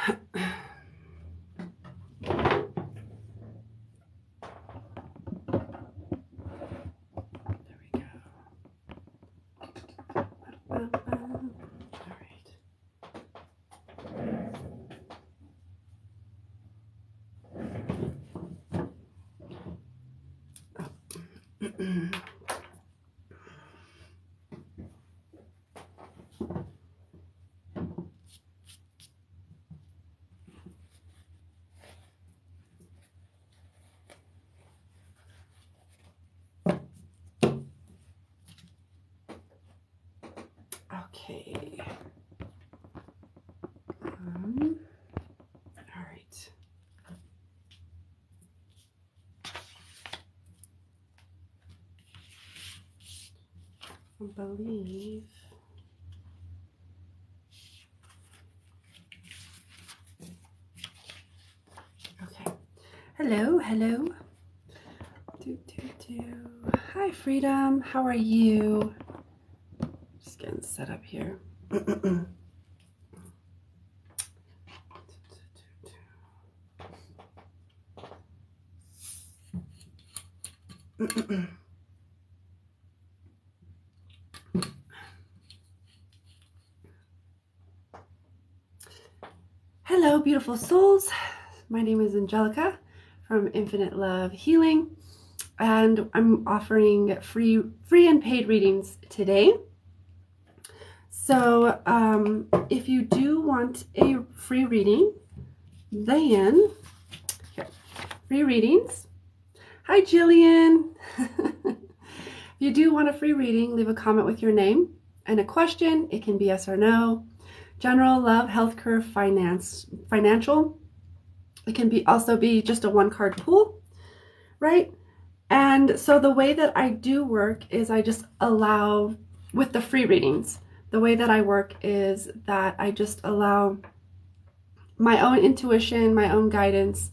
we go. All right. Okay. All right. I believe. Okay. Hello, hello. Hi, Freedom. How are you? Just getting set up here. Hello, beautiful souls. My name is Angelica from Infinite Love Healing, and I'm offering free and paid readings today. So if you do want a free reading, then here, free readings. Hi, Jillian. If you do want a free reading, leave a comment with your name and a question. It can be yes or no. General, love, healthcare, financial. It can be also be just a one-card pool, right? And so the way that I do work is I just allow, with the free readings, the way that I work is that I just allow my own intuition, my own guidance,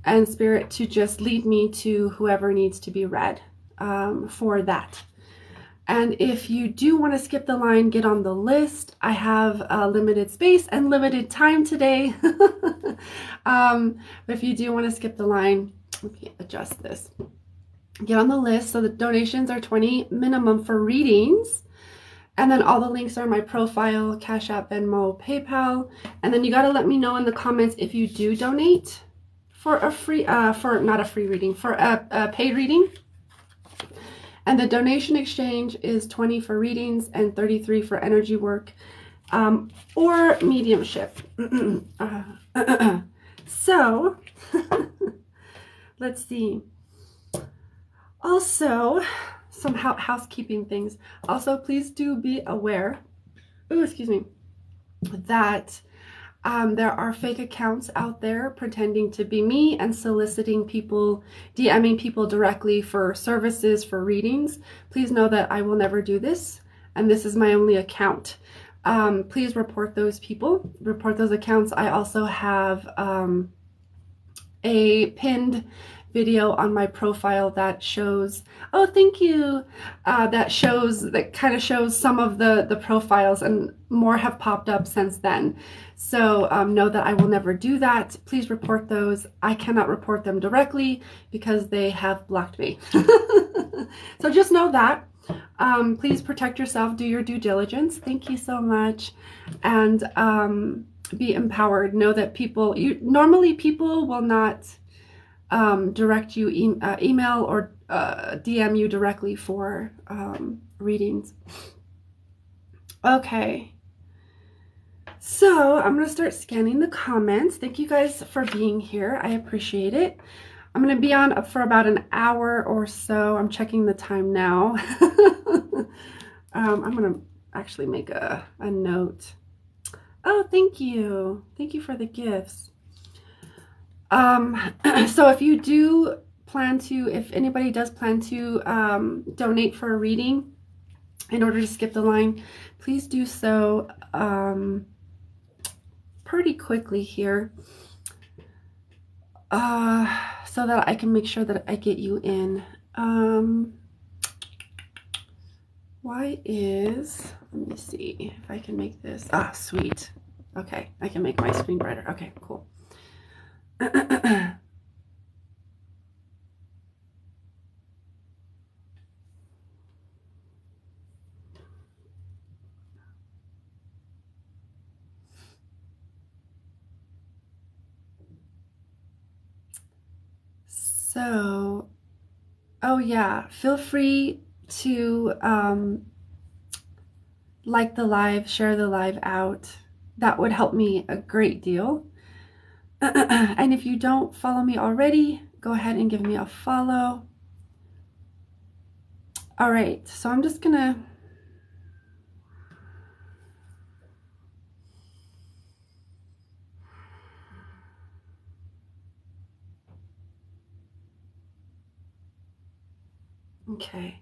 and spirit to just lead me to whoever needs to be read for that. And if you do want to skip the line, get on the list. I have a limited space and limited time today. But if you do want to skip the line, let me adjust this. Get on the list. So the donations are $20 minimum for readings. And then all the links are my profile, Cash App, Venmo, PayPal. And then you got to let me know in the comments if you do donate for a free, not a free reading, for a paid reading. And the donation exchange is 20 for readings and 33 for energy work or mediumship. So let's see. Also, some housekeeping things. Also, please do be aware, that there are fake accounts out there pretending to be me and soliciting people, DMing people directly for services, for readings. Please know that I will never do this, and this is my only account. Please report those people, report those accounts. I also have a pinned video on my profile that shows, oh, thank you, that kind of shows some of the profiles, and more have popped up since then. So know that I will never do that. Please report those. I cannot report them directly because they have blocked me. So just know that. Please protect yourself, do your due diligence. Thank you so much. And be empowered. Know that normally people will not direct you, email or DM you directly for readings. Okay, so I'm going to start scanning the comments. Thank you guys for being here. I appreciate it. I'm going to be on for about an hour or so. I'm checking the time now. I'm going to actually make a note. Oh, thank you. Thank you for the gifts. So if you do plan to, if anybody does plan to donate for a reading in order to skip the line, please do so pretty quickly here so that I can make sure that I get you in. Let me see if I can make this, sweet. Okay, I can make my screen brighter. Okay, cool. So, oh yeah, feel free to like the live, share the live out. That would help me a great deal. And if you don't follow me already, go ahead and give me a follow. All right, so I'm just gonna okay.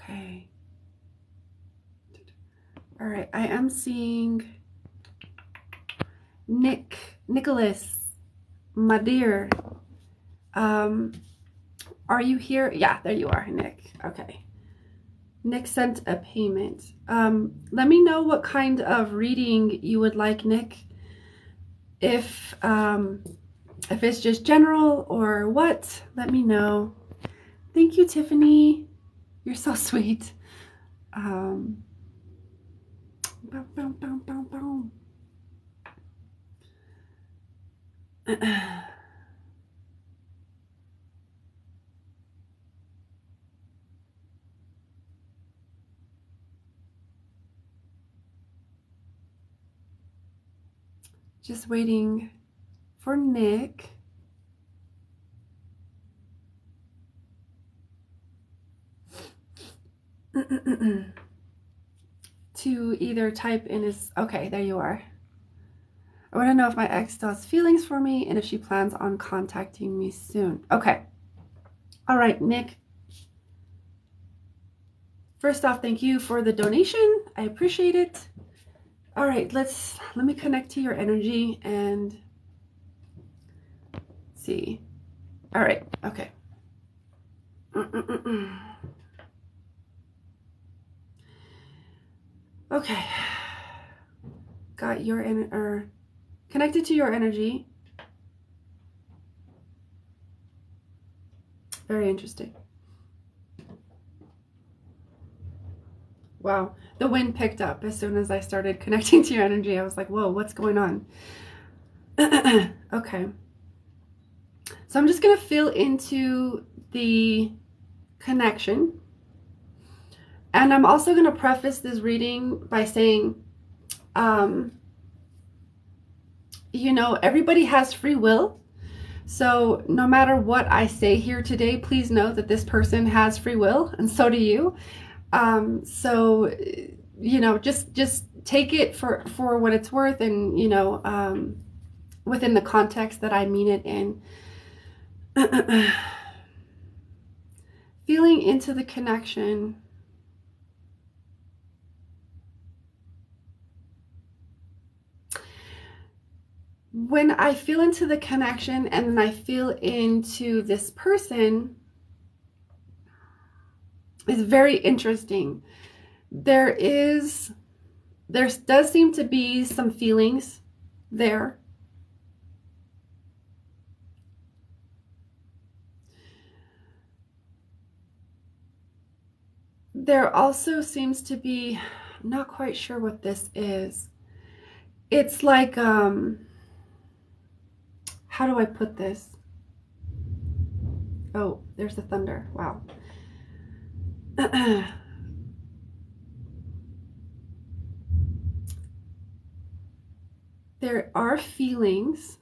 Okay. All right, I am seeing Nicholas, my dear. Are you here? Yeah, there you are, Nick. Okay. Nick sent a payment. Let me know what kind of reading you would like, Nick. If it's just general or what, let me know. Thank you, Tiffany. You're so sweet. Boom, boom, boom, boom, boom. Just waiting for Nick. To either type in his... Okay, there you are. I want to know if my ex still has feelings for me and if she plans on contacting me soon. Okay. All right, Nick. First off, thank you for the donation. I appreciate it. All right, let me connect to your energy and see. All right, okay. Okay. Got your connected to your energy. Very interesting. Wow, the wind picked up as soon as I started connecting to your energy. I was like, whoa, what's going on? Okay. So I'm just going to feel into the connection. And I'm also going to preface this reading by saying, you know, everybody has free will. So no matter what I say here today, please know that this person has free will, and so do you. So, you know, just take it for what it's worth, and, you know, within the context that I mean it in. Feeling into the connection. When I feel into the connection and then I feel into this person, it's very interesting. There does seem to be some feelings there. There also seems to be, I'm not quite sure what this is. It's like, how do I put this? Oh, there's the thunder. Wow. There are feelings.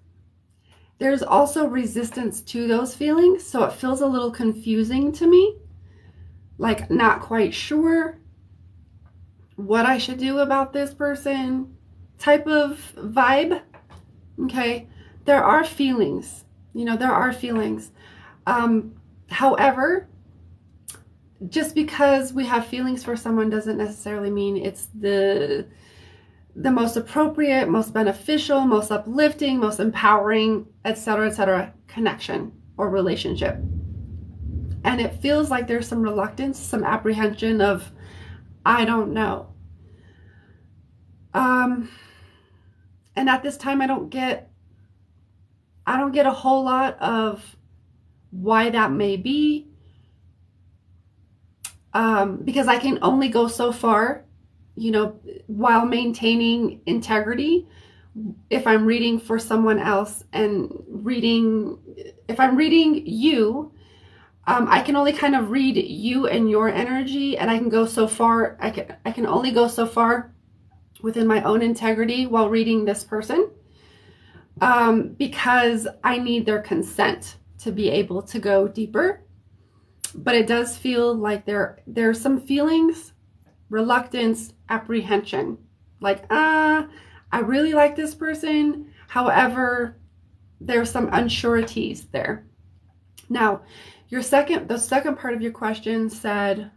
There's also resistance to those feelings, so it feels a little confusing to me. Like, not quite sure what I should do about this person type of vibe. Okay, there are feelings, you know, there are feelings. However, just because we have feelings for someone doesn't necessarily mean it's the the most appropriate, most beneficial, most uplifting, most empowering, etc., connection or relationship. And it feels like there's some reluctance, some apprehension of, I don't know. And at this time, I don't get a whole lot of why that may be, because I can only go so far, while maintaining integrity. If I'm reading for someone else and if I'm reading you, I can only kind of read you and your energy, and I can go so far. I can only go so far within my own integrity while reading this person, because I need their consent to be able to go deeper. But it does feel like there's some feelings, reluctance, apprehension, like, I really like this person. However, there's some unsureties there. Now, the second part of your question said,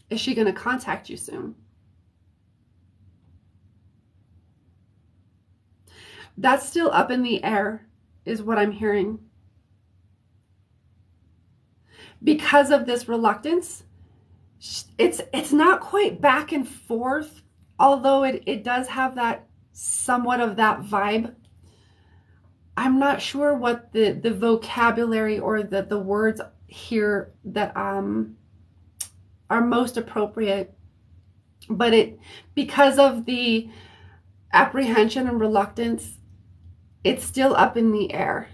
is she going to contact you soon? That's still up in the air, is what I'm hearing. Because of this reluctance, it's not quite back and forth, although it does have that somewhat of that vibe. I'm not sure what the vocabulary or the words here that are most appropriate, but because of the apprehension and reluctance, it's still up in the air.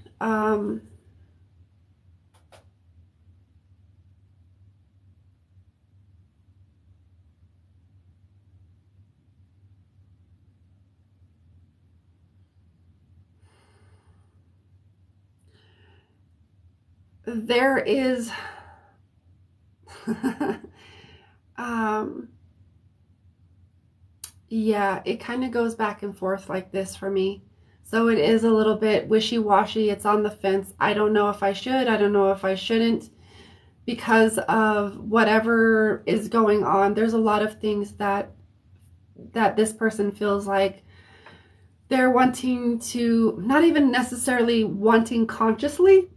There is yeah, it kind of goes back and forth like this for me. So it is a little bit wishy-washy. It's on the fence. I don't know if I should. I don't know if I shouldn't, because of whatever is going on. There's a lot of things that this person feels like they're wanting to, not even necessarily wanting consciously,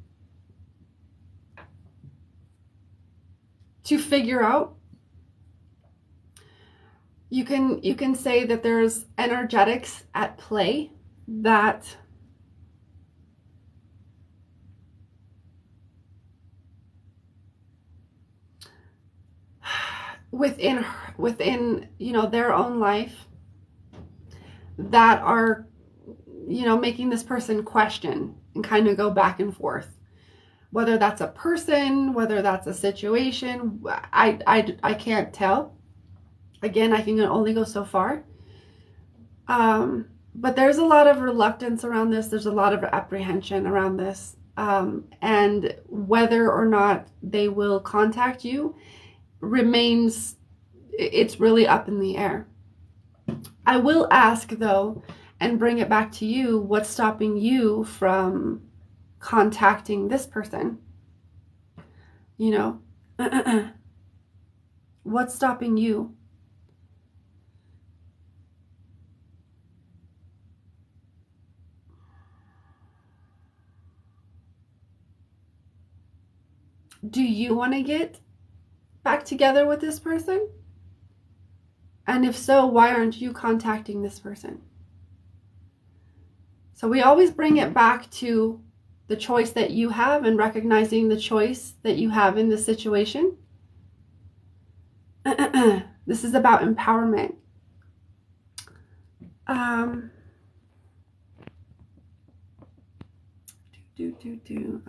to figure out. You can say that there's energetics at play that within their own life that are making this person question and kind of go back and forth, whether that's a person, whether that's a situation. I can't tell. Again, I can only go so far. But there's a lot of reluctance around this. There's a lot of apprehension around this. And whether or not they will contact you remains, it's really up in the air. I will ask, though, and bring it back to you, what's stopping you from contacting this person? What's stopping you? Do you want to get back together with this person? And if so, why aren't you contacting this person? So we always bring it back to the choice that you have and recognizing the choice that you have in the situation. This is about empowerment. All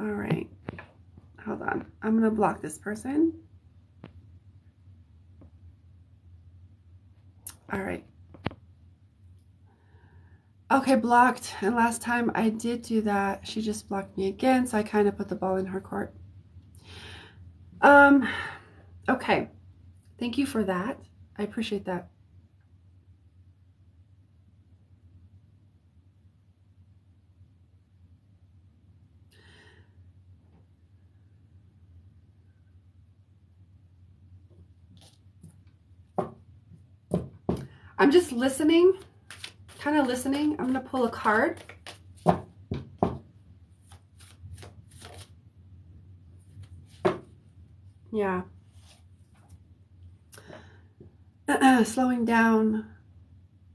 right. Hold on. I'm going to block this person. All right. Okay, blocked. And last time I did do that, she just blocked me again, so I kind of put the ball in her court. Okay. Thank you for that. I appreciate that. I'm just listening, kind of listening. I'm going to pull a card. Yeah. Slowing down,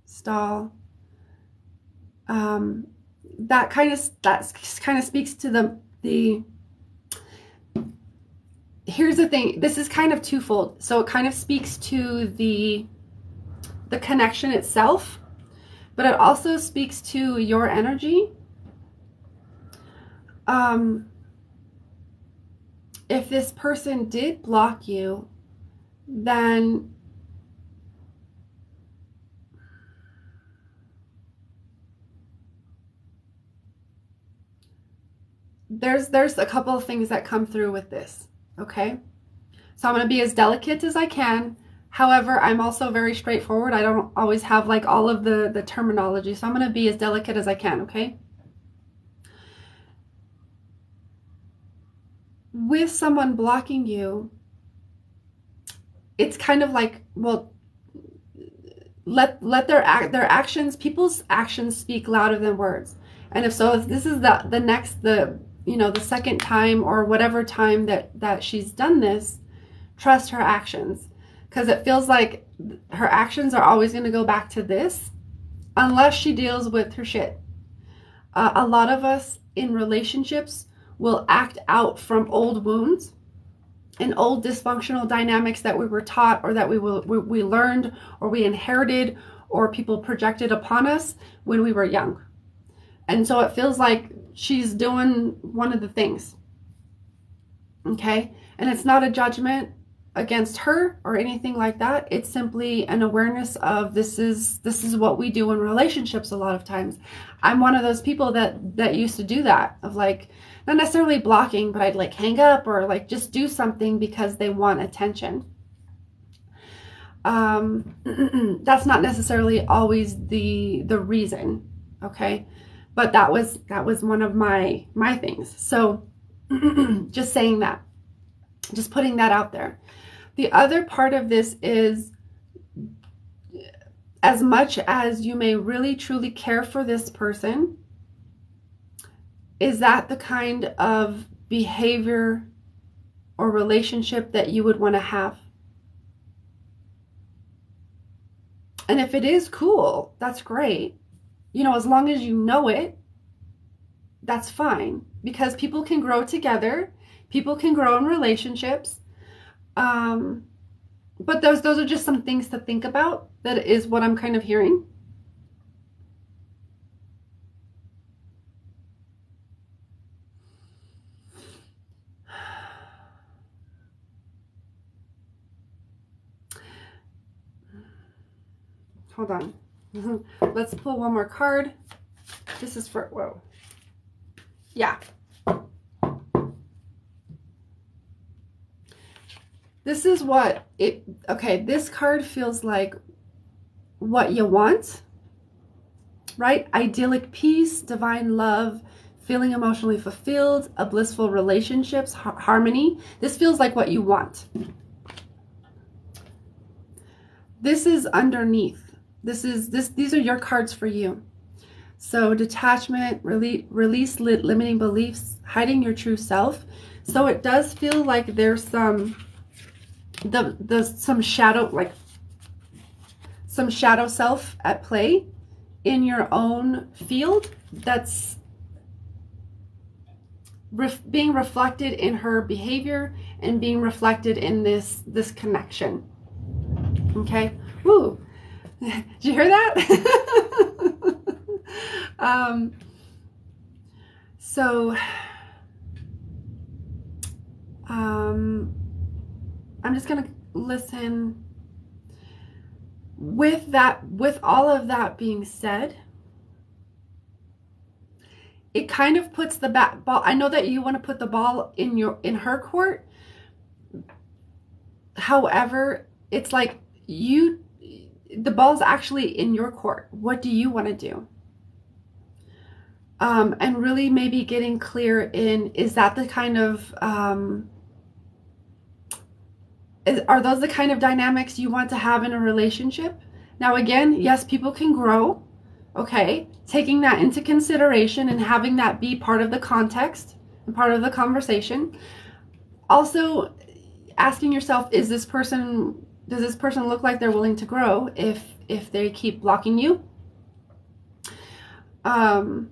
stall. That kind of speaks to the here's the thing. This is kind of twofold. So it kind of speaks to the connection itself, but it also speaks to your energy. If this person did block you, then there's a couple of things that come through with this, okay? So I'm going to be as delicate as I can. However, I'm also very straightforward. I don't always have like all of the terminology, so I'm going to be as delicate as I can, okay? With someone blocking you, it's kind of like, well, let their actions, people's actions speak louder than words. And if this is the second time or whatever time that she's done this, trust her actions, because it feels like her actions are always going to go back to this unless she deals with her shit. A lot of us in relationships will act out from old wounds and old dysfunctional dynamics that we were taught, or that we learned, or we inherited, or people projected upon us when we were young. And so it feels like she's doing one of the things. Okay? And it's not a judgment against her or anything like that. It's simply an awareness of this is what we do in relationships a lot of times. I'm one of those people that used to do that, of like, not necessarily blocking, but I'd like hang up or like just do something because they want attention. That's not necessarily always the reason, okay? But that was one of my things. So just saying that, just putting that out there. The other part of this is, as much as you may really truly care for this person, is that the kind of behavior or relationship that you would want to have? And if it is, cool, that's great. You know, as long as you know it, that's fine, because people can grow together, people can grow in relationships. But those are just some things to think about. That is what I'm kind of hearing. Hold on. Let's pull one more card. This is for, whoa. Yeah. This is what it, okay, this card feels like what you want, right? Idyllic peace, divine love, feeling emotionally fulfilled, a blissful relationships, harmony. This feels like what you want. This is underneath. These are your cards for you. So detachment, release limiting beliefs, hiding your true self. So it does feel like there's some shadow, like some shadow self at play in your own field that's being reflected in her behavior and being reflected in this connection. Okay. Woo. Did you hear that? I'm just gonna listen. With all of that being said, it kind of puts the ball. I know that you want to put the ball in her court. However, it's like the ball's actually in your court. What do you want to do? And really maybe getting clear in, is that the kind of, are those the kind of dynamics you want to have in a relationship? Now again, yes, people can grow, okay? Taking that into consideration and having that be part of the context and part of the conversation. Also asking yourself, does this person look like they're willing to grow if they keep blocking you? And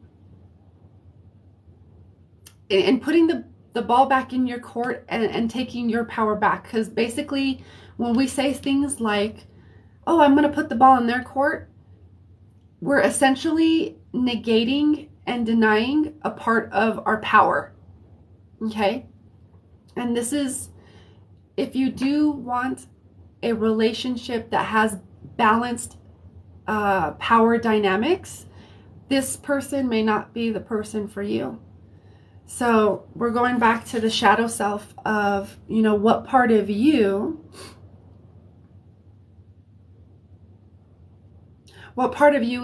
putting the ball back in your court and taking your power back. Because basically when we say things like, oh, I'm going to put the ball in their court, we're essentially negating and denying a part of our power. Okay? And this is, if you do want a relationship that has balanced power dynamics, this person may not be the person for you. So we're going back to the shadow self of, what part of you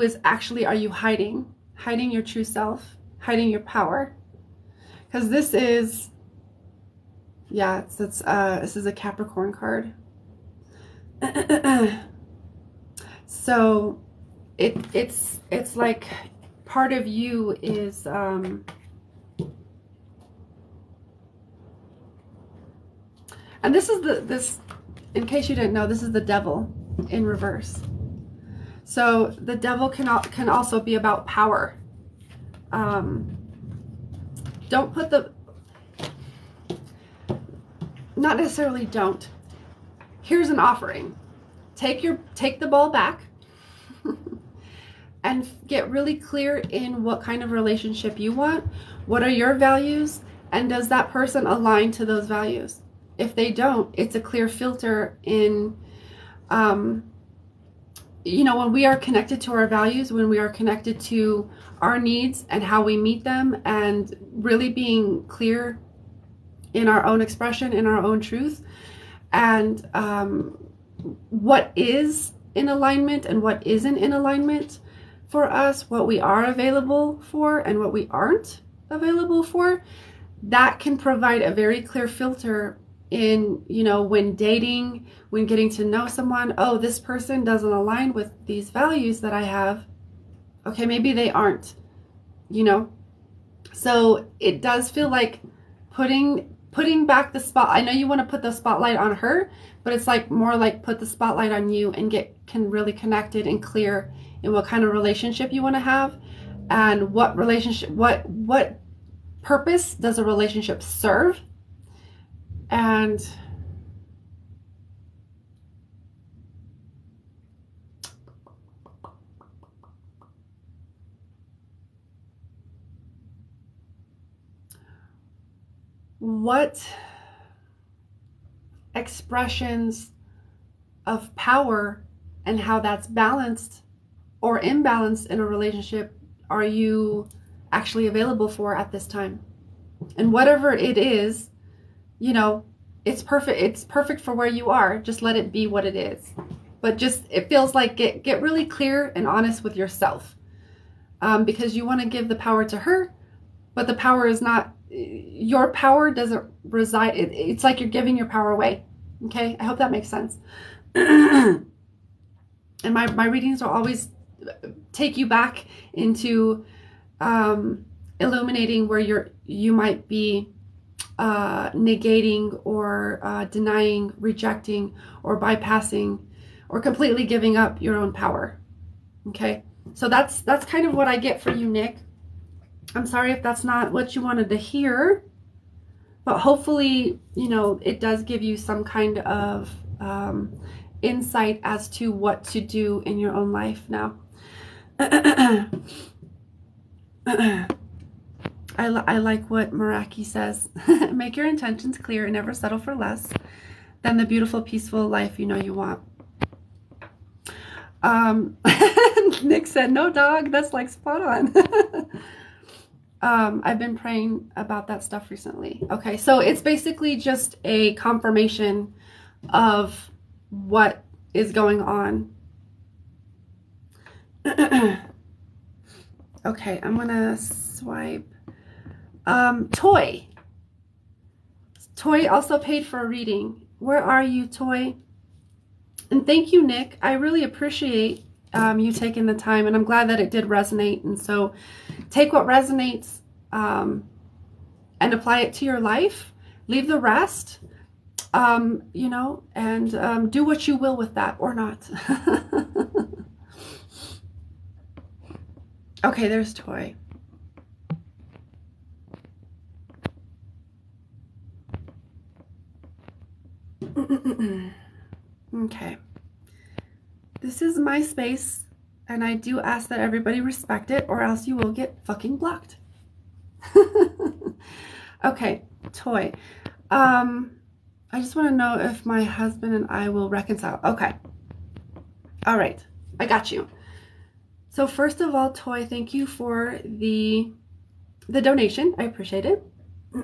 is actually, are you hiding your true self, hiding your power? Because this is, yeah, this is a Capricorn card. So it's like part of you is and this is in case you didn't know, this is the devil in reverse. So the devil can also be about power. Don't put not necessarily don't. Here's an offering. Take the ball back and get really clear in what kind of relationship you want. What are your values? And does that person align to those values? If they don't, it's a clear filter in, when we are connected to our values, when we are connected to our needs and how we meet them, and really being clear in our own expression, in our own truth, and what is in alignment and what isn't in alignment for us, what we are available for and what we aren't available for, that can provide a very clear filter in, when dating, when getting to know someone. Oh, this person doesn't align with these values that I have. Okay, maybe they aren't, So it does feel like putting back the spot. I know you want to put the spotlight on her, but it's like more like put the spotlight on you and can really connected and clear in what kind of relationship you want to have, and what purpose does a relationship serve. And what expressions of power and how that's balanced or imbalanced in a relationship are you actually available for at this time? And whatever it is, it's perfect. It's perfect for where you are. Just let it be what it is. But it feels like get really clear and honest with yourself, because you want to give the power to her, but the power is not, your power doesn't reside. It's like you're giving your power away. Okay, I hope that makes sense. And my readings will always take you back into illuminating where you might be negating or denying, rejecting, or bypassing, or completely giving up your own power. Okay, so that's kind of what I get for you, Nick. I'm sorry if that's not what you wanted to hear, but hopefully, it does give you some kind of insight as to what to do in your own life now. I like what Meraki says. Make your intentions clear and never settle for less than the beautiful, peaceful life you want. Nick said, no, dog, that's like spot on. I've been praying about that stuff recently. Okay, so it's basically just a confirmation of what is going on. Okay, I'm gonna swipe. Toy also paid for a reading. Where are you, Toy? And thank you, Nick. I really appreciate you taking the time, and I'm glad that it did resonate. And so take what resonates and apply it to your life. Leave the rest, you know, and do what you will with that or not. Okay, there's Toy. Okay. This is my space, and I do ask that everybody respect it, or else you will get fucking blocked. Okay, Toy. I just want to know if my husband and I will reconcile. Okay. All right. I got you. So first of all, Toy, thank you for the donation. I appreciate it. So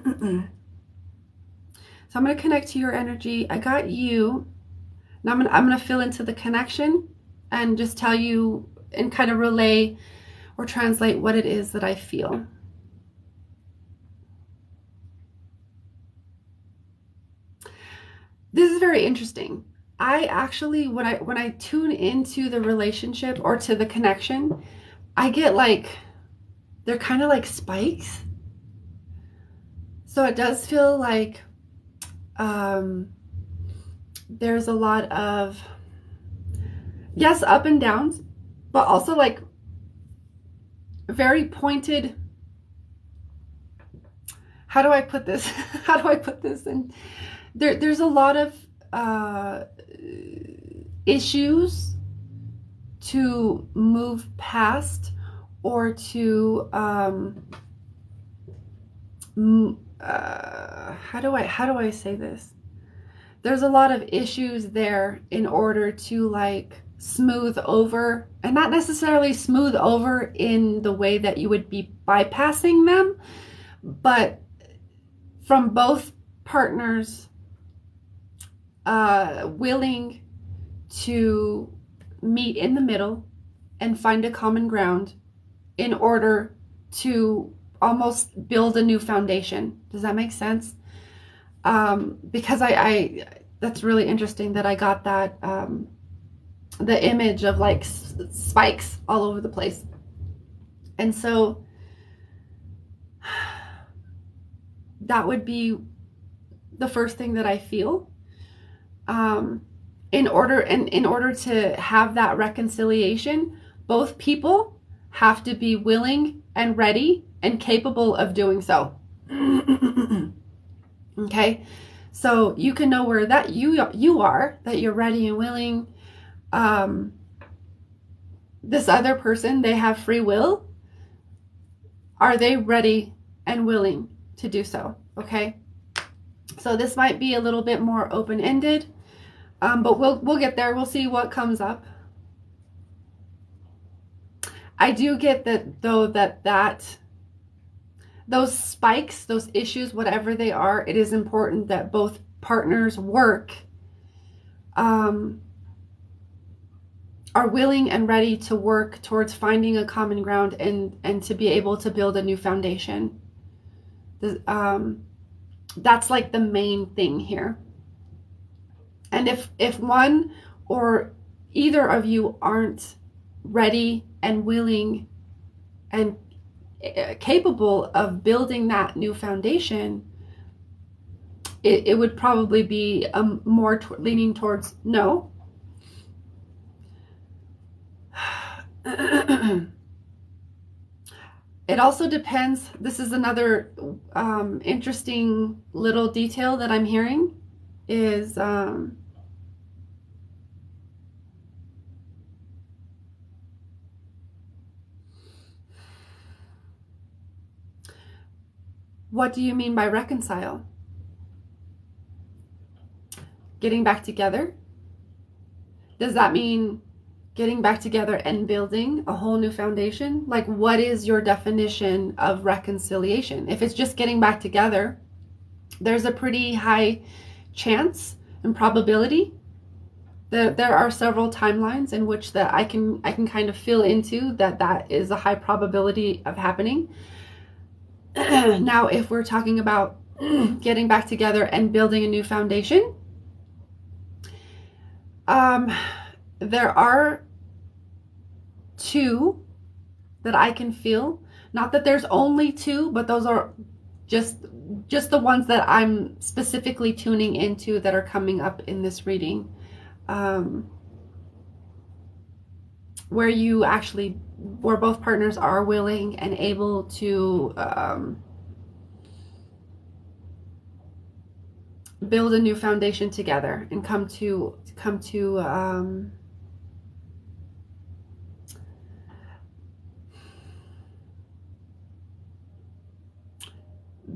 I'm going to connect to your energy. I got you. Now I'm going to fill into the connection and just tell you and kind of relay or translate what it is that I feel. This is very interesting. I actually, when I tune into the relationship or to the connection, I get like, they're kind of like spikes. So it does feel like there's a lot of, yes, up and downs, but also like very pointed. How do I put this? How do I put this? And there's a lot of issues to move past, or to how do I say this? There's a lot of issues there in order to like smooth over, and not necessarily smooth over in the way that you would be bypassing them, but from both partners willing to meet in the middle and find a common ground in order to almost build a new foundation. Does that make sense? Because I that's really interesting that I got that the image of like spikes all over the place. And so that would be the first thing that I feel. In order to have that reconciliation, both people have to be willing and ready and capable of doing so. Okay, so you can know where that you are, that you're ready and willing. This other person, they have free will. Are they ready and willing to do so? Okay, so this might be a little bit more open-ended, but we'll get there. We'll see what comes up. I do get that though, that those spikes, those issues, whatever they are, it is important that both partners are willing and ready to work towards finding a common ground and to be able to build a new foundation. That's like the main thing here. And if one or either of you aren't ready and willing and capable of building that new foundation, it would probably be more leaning towards no. It also depends. This is another interesting little detail that I'm hearing is what do you mean by reconcile? Getting back together? Does that mean getting back together and building a whole new foundation? Like, what is your definition of reconciliation? If it's just getting back together, there's a pretty high chance and probability that there are several timelines in which that I can kind of fill into that is a high probability of happening. Now, if we're talking about getting back together and building a new foundation, There are two that I can feel. Not that there's only two, but those are just the ones that I'm specifically tuning into that are coming up in this reading. Where both partners are willing and able to build a new foundation together and come to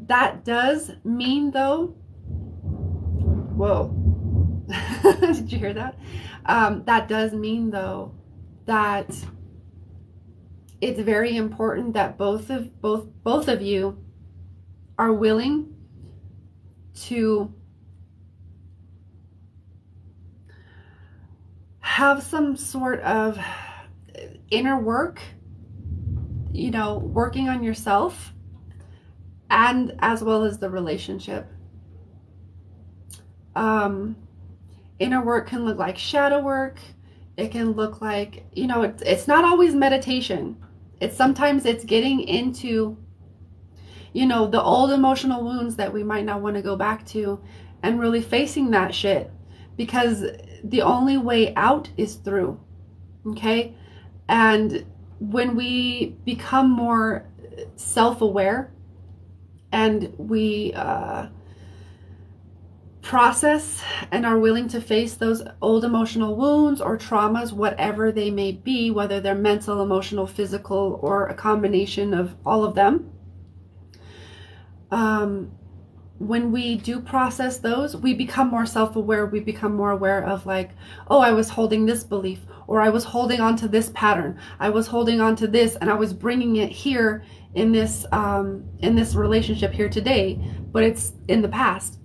that does mean, though, whoa, did you hear that? That does mean, though, that it's very important that both of you are willing to have some sort of inner work, working on yourself, and as well as the relationship. Inner work can look like shadow work. It can look like, it's not always meditation. Sometimes it's getting into, the old emotional wounds that we might not want to go back to, and really facing that shit, because the only way out is through. Okay? And when we become more self-aware and we process and are willing to face those old emotional wounds or traumas, whatever they may be, whether they're mental, emotional, physical, or a combination of all of them, when we do process those, we become more self-aware. We become more aware of, like, oh, I was holding this belief, or I was holding on to this pattern, I was holding on to this, and I was bringing it here in this relationship here today, but it's in the past.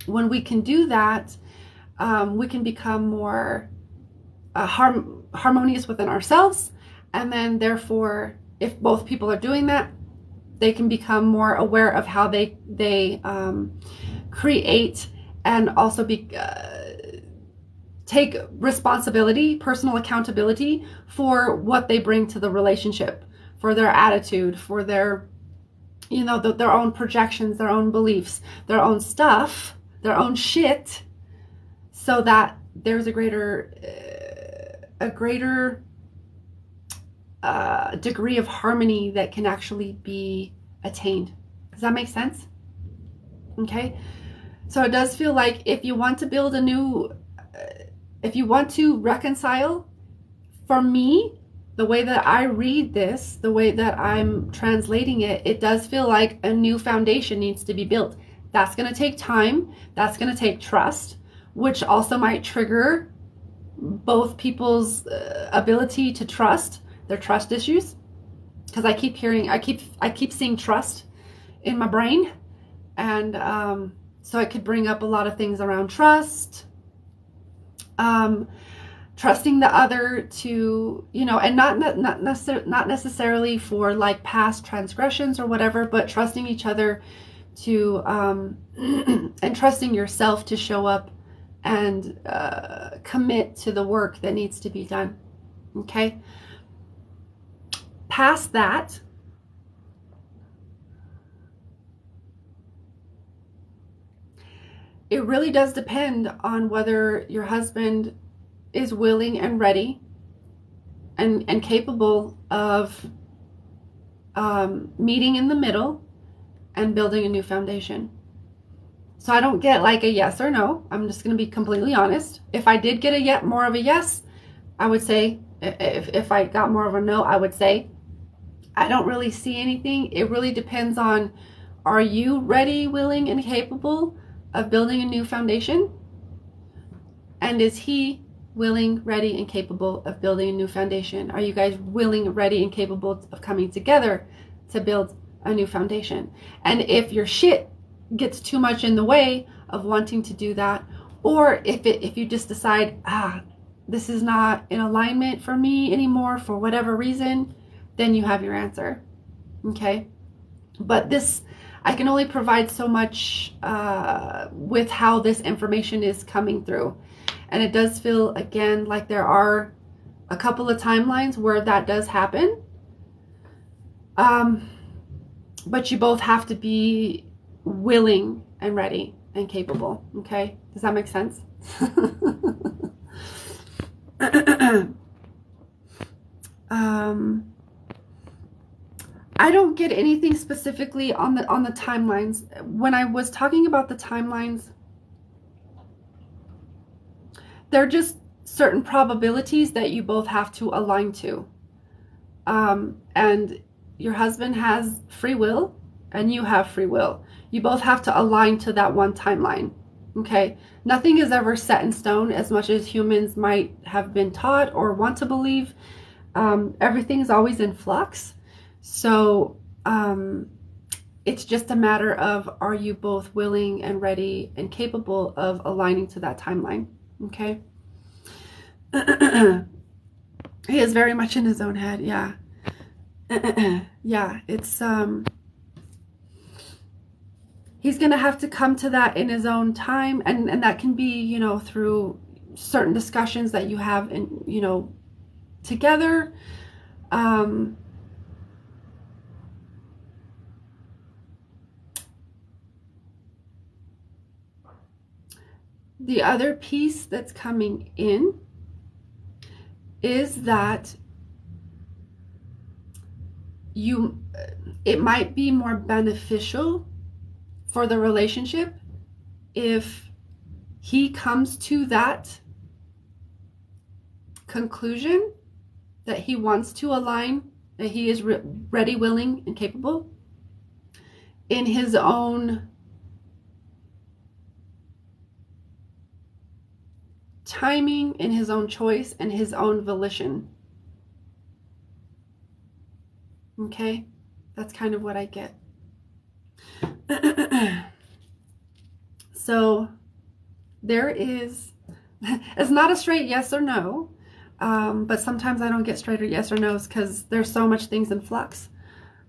When we can do that, we can become more harmonious within ourselves, and then therefore, if both people are doing that, they can become more aware of how they create and also take responsibility, personal accountability for what they bring to the relationship, for their attitude, for their, their own projections, their own beliefs, their own stuff, their own shit, so that there's a greater degree of harmony that can actually be attained. Does that make sense? Okay. So it does feel like if you want to build if you want to reconcile, for me, the way that I read this, the way that I'm translating it, it does feel like a new foundation needs to be built. That's going to take time. That's going to take trust, which also might trigger both people's ability to trust, their trust issues. Because I keep seeing trust in my brain. And so it could bring up a lot of things around trust. Trusting the other to, and not necessarily for like past transgressions or whatever, but trusting each other to, and trusting yourself to show up and commit to the work that needs to be done. Okay? Past that, it really does depend on whether your husband is willing and ready and capable of meeting in the middle and building a new foundation. So I don't get like a yes or no. I'm just going to be completely honest. If I did get more of a yes, I would say, if I got more of a no, I would say, I don't really see anything. It really depends on, are you ready, willing, and capable of building a new foundation? And is he willing, ready, and capable of building a new foundation? Are you guys willing, ready, and capable of coming together to build a new foundation? And if your shit gets too much in the way of wanting to do that, or if you just decide, this is not in alignment for me anymore for whatever reason, then you have your answer. Okay? But this, I can only provide so much with how this information is coming through. And it does feel, again, like there are a couple of timelines where that does happen. But you both have to be willing and ready and capable. Okay? Does that make sense? I don't get anything specifically on the timelines. When I was talking about the timelines, they're just certain probabilities that you both have to align to. And your husband has free will and you have free will. You both have to align to that one timeline. Okay? Nothing is ever set in stone, as much as humans might have been taught or want to believe. Everything is always in flux. So it's just a matter of, are you both willing and ready and capable of aligning to that timeline? Okay. He is very much in his own head. Yeah. Yeah, it's he's gonna have to come to that in his own time, and that can be, you know, through certain discussions that you have in, you know, together. The other piece that's coming in is that it might be more beneficial for the relationship if he comes to that conclusion that he wants to align, that he is ready, willing, and capable in his own timing, in his own choice, and his own volition. Okay? That's kind of what I get. So there is, it's not a straight yes or no, but sometimes I don't get straight or yes or no's because there's so much things in flux.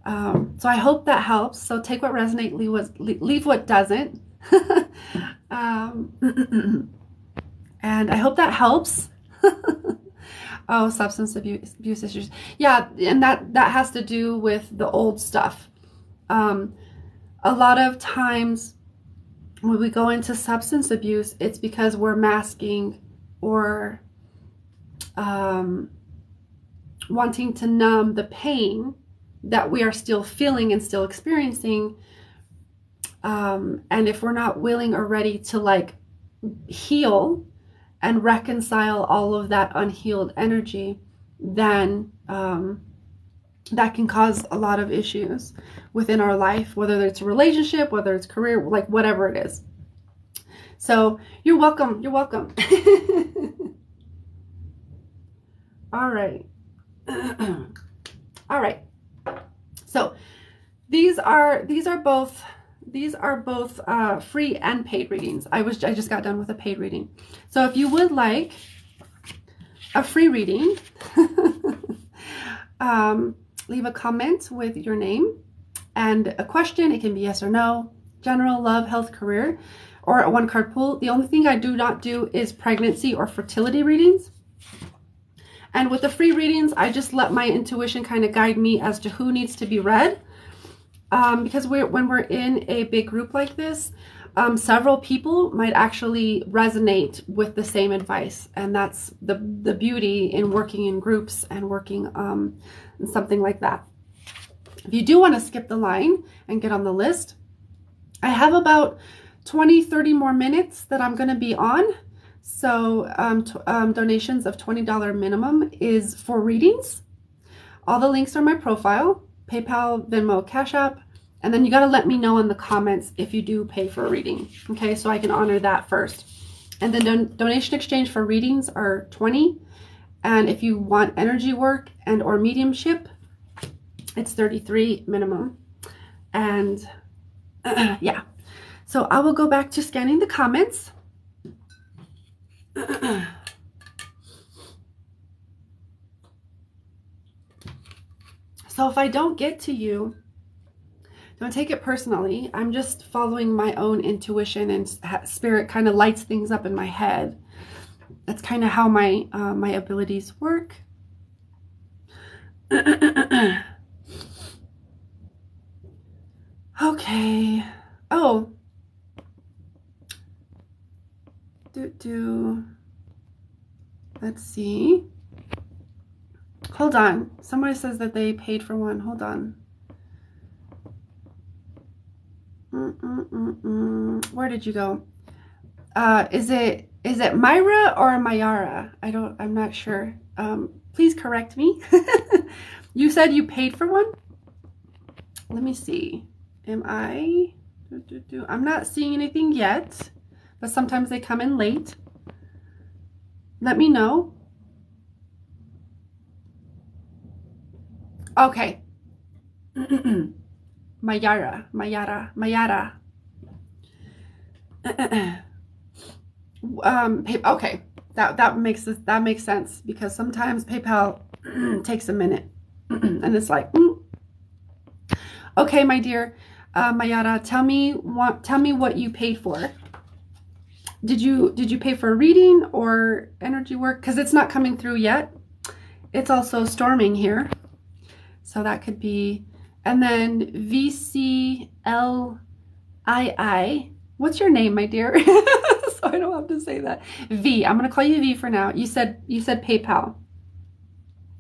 So I hope that helps. So take what resonates, leave what doesn't. And I hope that helps. Oh, substance abuse issues. Yeah, and that has to do with the old stuff. A lot of times when we go into substance abuse, it's because we're masking or wanting to numb the pain that we are still feeling and still experiencing. And if we're not willing or ready to like heal and reconcile all of that unhealed energy, then that can cause a lot of issues within our life, whether it's a relationship, whether it's career, like whatever it is. So you're welcome. You're welcome. All right. All right. So these are both free and paid readings. I just got done with a paid reading. So if you would like a free reading, leave a comment with your name and a question. It can be yes or no, general, love, health, career, or a one card pull. The only thing I do not do is pregnancy or fertility readings. And with the free readings, I just let my intuition kind of guide me as to who needs to be read. Because when we're in a big group like this, several people might actually resonate with the same advice. And that's the beauty in working in groups and working in something like that. If you do want to skip the line and get on the list, I have about 20-30 more minutes that I'm going to be on. So donations of $20 minimum is for readings. All the links are in my profile: PayPal, Venmo, Cash App. And then you got to let me know in the comments if you do pay for a reading. Okay, so I can honor that first. And then donation exchange for readings are $20. And if you want energy work and or mediumship, it's $33 minimum. And yeah. So I will go back to scanning the comments. So if I don't get to you, don't take it personally. I'm just following my own intuition, and spirit kind of lights things up in my head. That's kind of how my abilities work. Okay. Oh. Let's see. Hold on. Somebody says that they paid for one. Hold on. Where did you go? Is it Myra or Mayara? I'm not sure. Please correct me. You said you paid for one? Let me see. Am I? I'm not seeing anything yet, but sometimes they come in late. Let me know. Okay. Mayara. Okay. That makes sense, because sometimes PayPal takes a minute, and it's like, okay, my dear Mayara, tell me what you paid for. Did you pay for a reading or energy work? Because it's not coming through yet. It's also storming here, so that could be. And then VCLII. What's your name, my dear? So I don't have to say that. V. I'm gonna call you V for now. You said PayPal.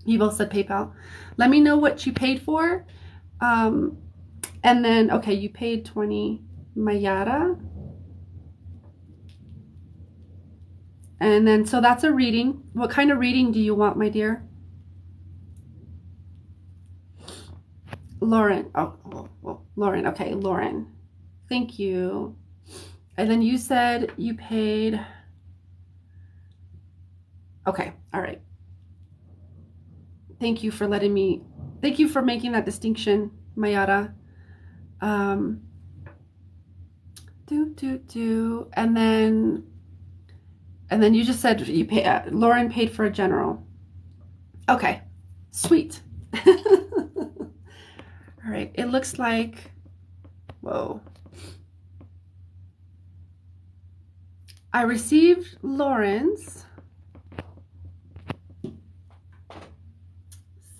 You both said PayPal. Let me know what you paid for. And then, okay, you paid 20 Mayara. And then, so that's a reading. What kind of reading do you want, my dear? Lauren. Oh, Lauren. Okay, Lauren. Thank you. And then you said you paid. Okay, all right. Thank you for making that distinction, Mayara. And then you just said you pay. Lauren paid for a general. Okay, sweet. All right, it looks like, whoa. I received Lauren's.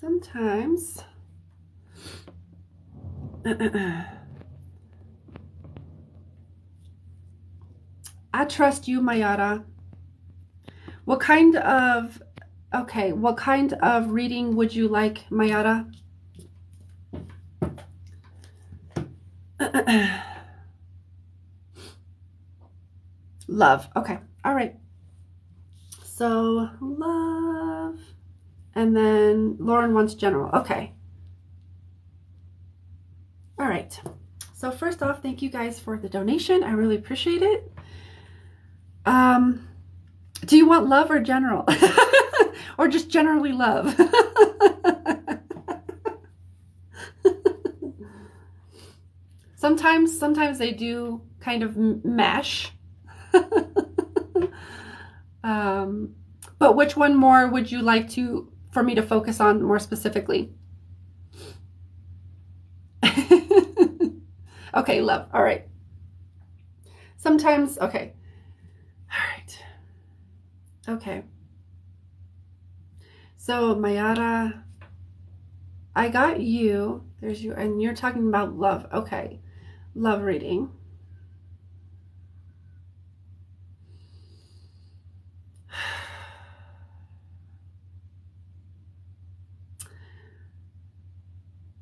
Sometimes I trust you, Mayara. What kind of reading would you like, Mayara? Love. Okay. All right. So love. And then Lauren wants general. Okay. All right. So first off, thank you guys for the donation. I really appreciate it. Do you want love or general? Or just generally love? Sometimes they do kind of mash. But which one more would you like for me to focus on more specifically? Okay, love. All right. Sometimes, okay. All right. Okay. So, Mayara, I got you. There's you, and you're talking about love. Okay. Love reading.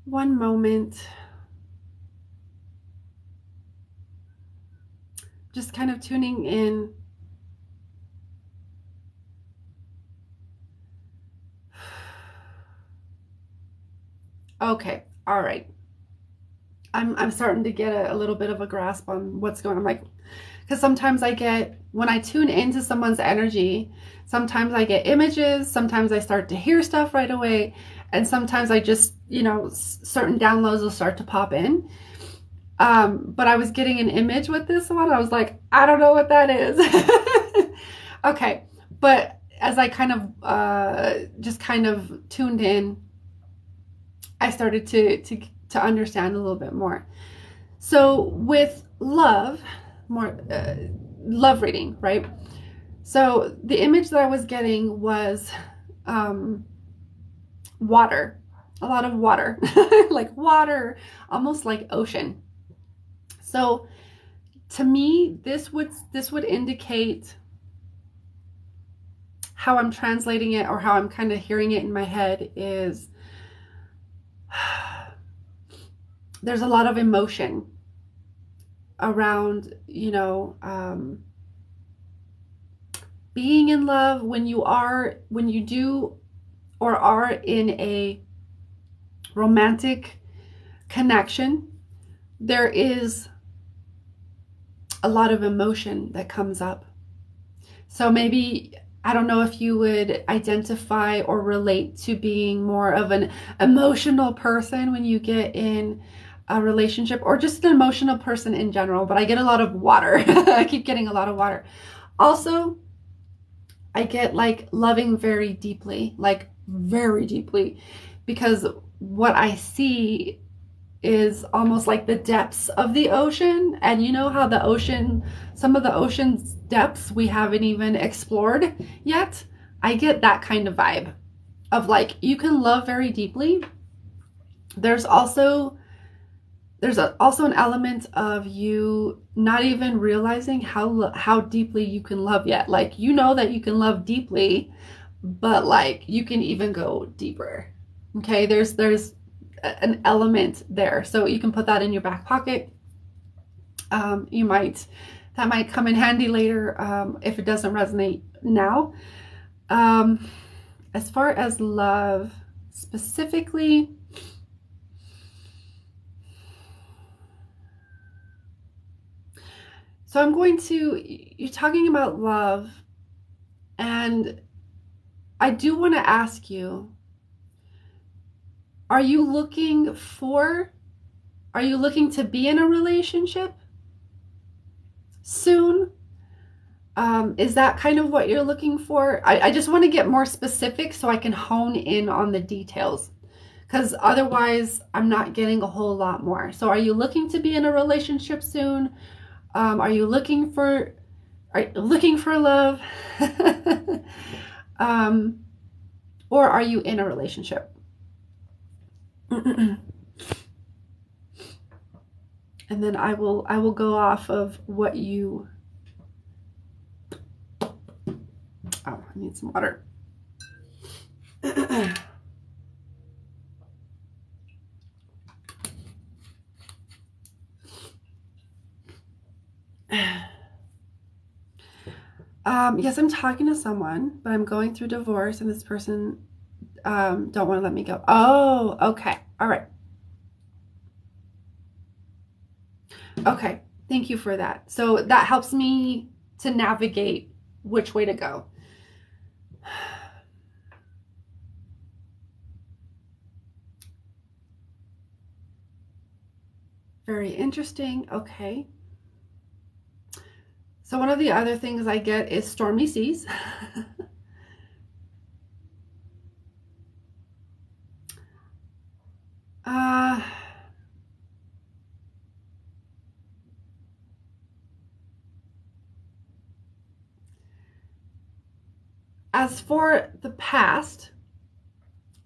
One moment. Just kind of tuning in. Okay, all right. I'm starting to get a little bit of a grasp on what's going on. Like, because sometimes when I tune into someone's energy, sometimes I get images, sometimes I start to hear stuff right away, and sometimes I just, certain downloads will start to pop in. But I was getting an image with this one. I was like, I don't know what that is. Okay, but as I kind of tuned in, I started to understand a little bit more. So with love reading, right? So the image that I was getting was water, a lot of water, like water, almost like ocean. So to me, this would indicate, how I'm translating it or how I'm kind of hearing it in my head is, there's a lot of emotion around, being in love. When you do or are in a romantic connection, there is a lot of emotion that comes up. So maybe, I don't know if you would identify or relate to being more of an emotional person when you get in a relationship, or just an emotional person in general, but I get a lot of water. I keep getting a lot of water. Also, I get like loving very deeply, like very deeply, because what I see is almost like the depths of the ocean. And you know how the ocean, some of the ocean's depths we haven't even explored yet. I get that kind of vibe of like, you can love very deeply. There's also an element of you not even realizing how deeply you can love yet. Like, you know that you can love deeply, but like, you can even go deeper. Okay, there's an element there, so you can put that in your back pocket. That might come in handy later, if it doesn't resonate now. As far as love specifically, so you're talking about love, and I do want to ask you, are you looking to be in a relationship soon? Is that kind of what you're looking for? I just want to get more specific so I can hone in on the details, because otherwise I'm not getting a whole lot more. So are you looking to be in a relationship soon? Are you looking for love? Or are you in a relationship? And then I will go off of what you... Oh, I need some water. Yes, I'm talking to someone, but I'm going through divorce, and this person don't want to let me go. Oh, okay. All right. Okay. Thank you for that. So that helps me to navigate which way to go. Very interesting. Okay. So one of the other things I get is stormy seas. uh, as for the past,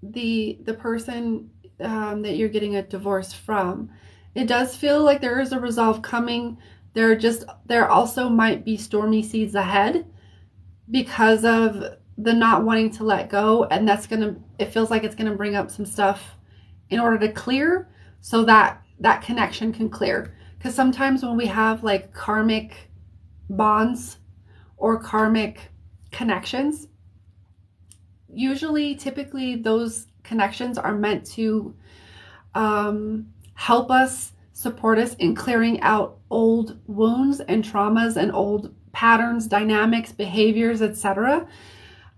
the person that you're getting a divorce from, it does feel like there is a resolve coming. There also might be stormy seas ahead because of the not wanting to let go, and it feels like it's gonna bring up some stuff in order to clear, so that that connection can clear. Because sometimes when we have like karmic bonds or karmic connections, typically those connections are meant to help us, support us in clearing out old wounds and traumas and old patterns, dynamics, behaviors, etc.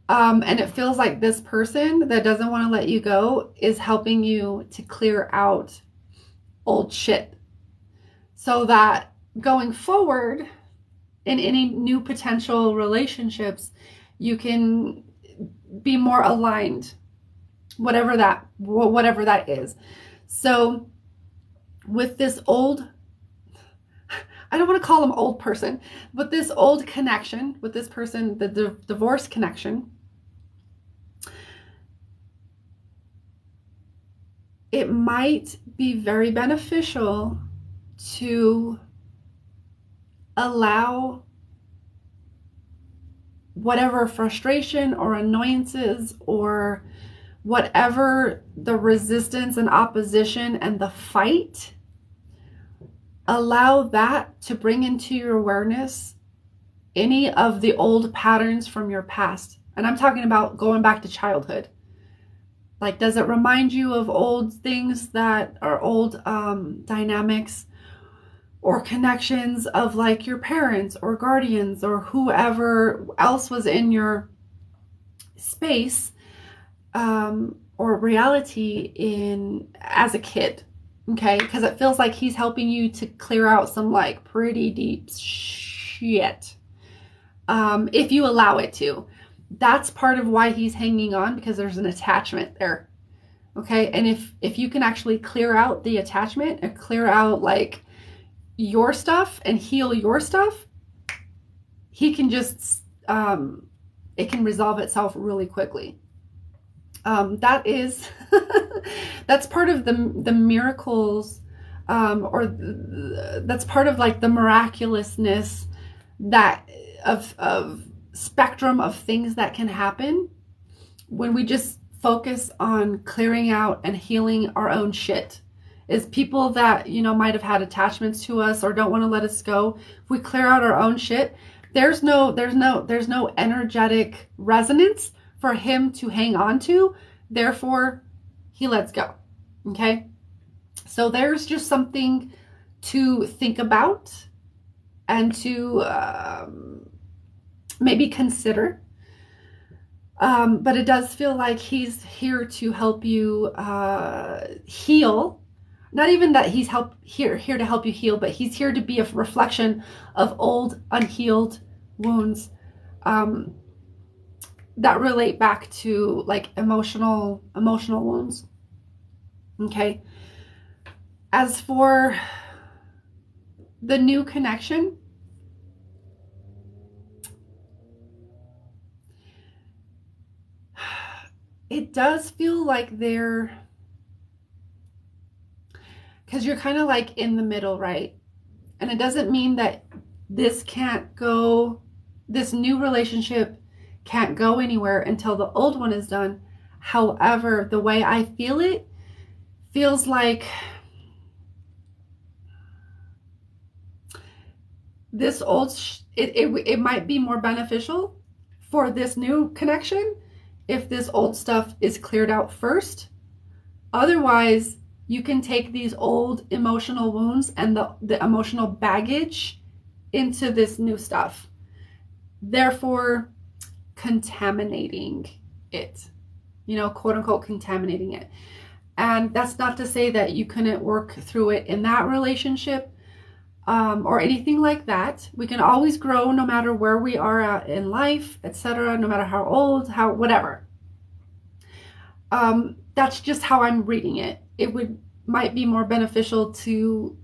And it feels like this person that doesn't want to let you go is helping you to clear out old shit, so that going forward in any new potential relationships, you can be more aligned, whatever that is. So with this old, I don't want to call them old person, but this old connection with this person, the divorce connection, it might be very beneficial to allow whatever frustration or annoyances or whatever the resistance and opposition and the fight, allow that to bring into your awareness any of the old patterns from your past. And I'm talking about going back to childhood. Like, does it remind you of old things that are old dynamics or connections of like your parents or guardians or whoever else was in your space or reality in as a kid? Okay, because it feels like he's helping you to clear out some like pretty deep shit, if you allow it to. That's part of why he's hanging on, because there's an attachment there. Okay, and if you can actually clear out the attachment and clear out like your stuff and heal your stuff, he can just it can resolve itself really quickly. That is that's part of the miracles, that's part of like the miraculousness that of spectrum of things that can happen when we just focus on clearing out and healing our own shit. Is people that, you know, might have had attachments to us or don't want to let us go. If we clear out our own shit, there's no energetic resonance for him to hang on to. Therefore, he lets go. Okay? So there's just something to think about and to maybe consider. But it does feel like he's here to help you heal. Not even that he's here to help you heal, but he's here to be a reflection of old unhealed wounds that relate back to like emotional wounds. Okay. As for the new connection, it does feel like they're, because you're kind of like in the middle, right? And it doesn't mean that this new relationship can't go anywhere until the old one is done. However, the way I feel it feels like this it might be more beneficial for this new connection if this old stuff is cleared out first. Otherwise, you can take these old emotional wounds and the emotional baggage into this new stuff, therefore contaminating it, quote unquote, contaminating it. And that's not to say that you couldn't work through it in that relationship or anything like that. We can always grow no matter where we are at in life, etc., no matter how old, whatever. That's just how I'm reading it. It might be more beneficial to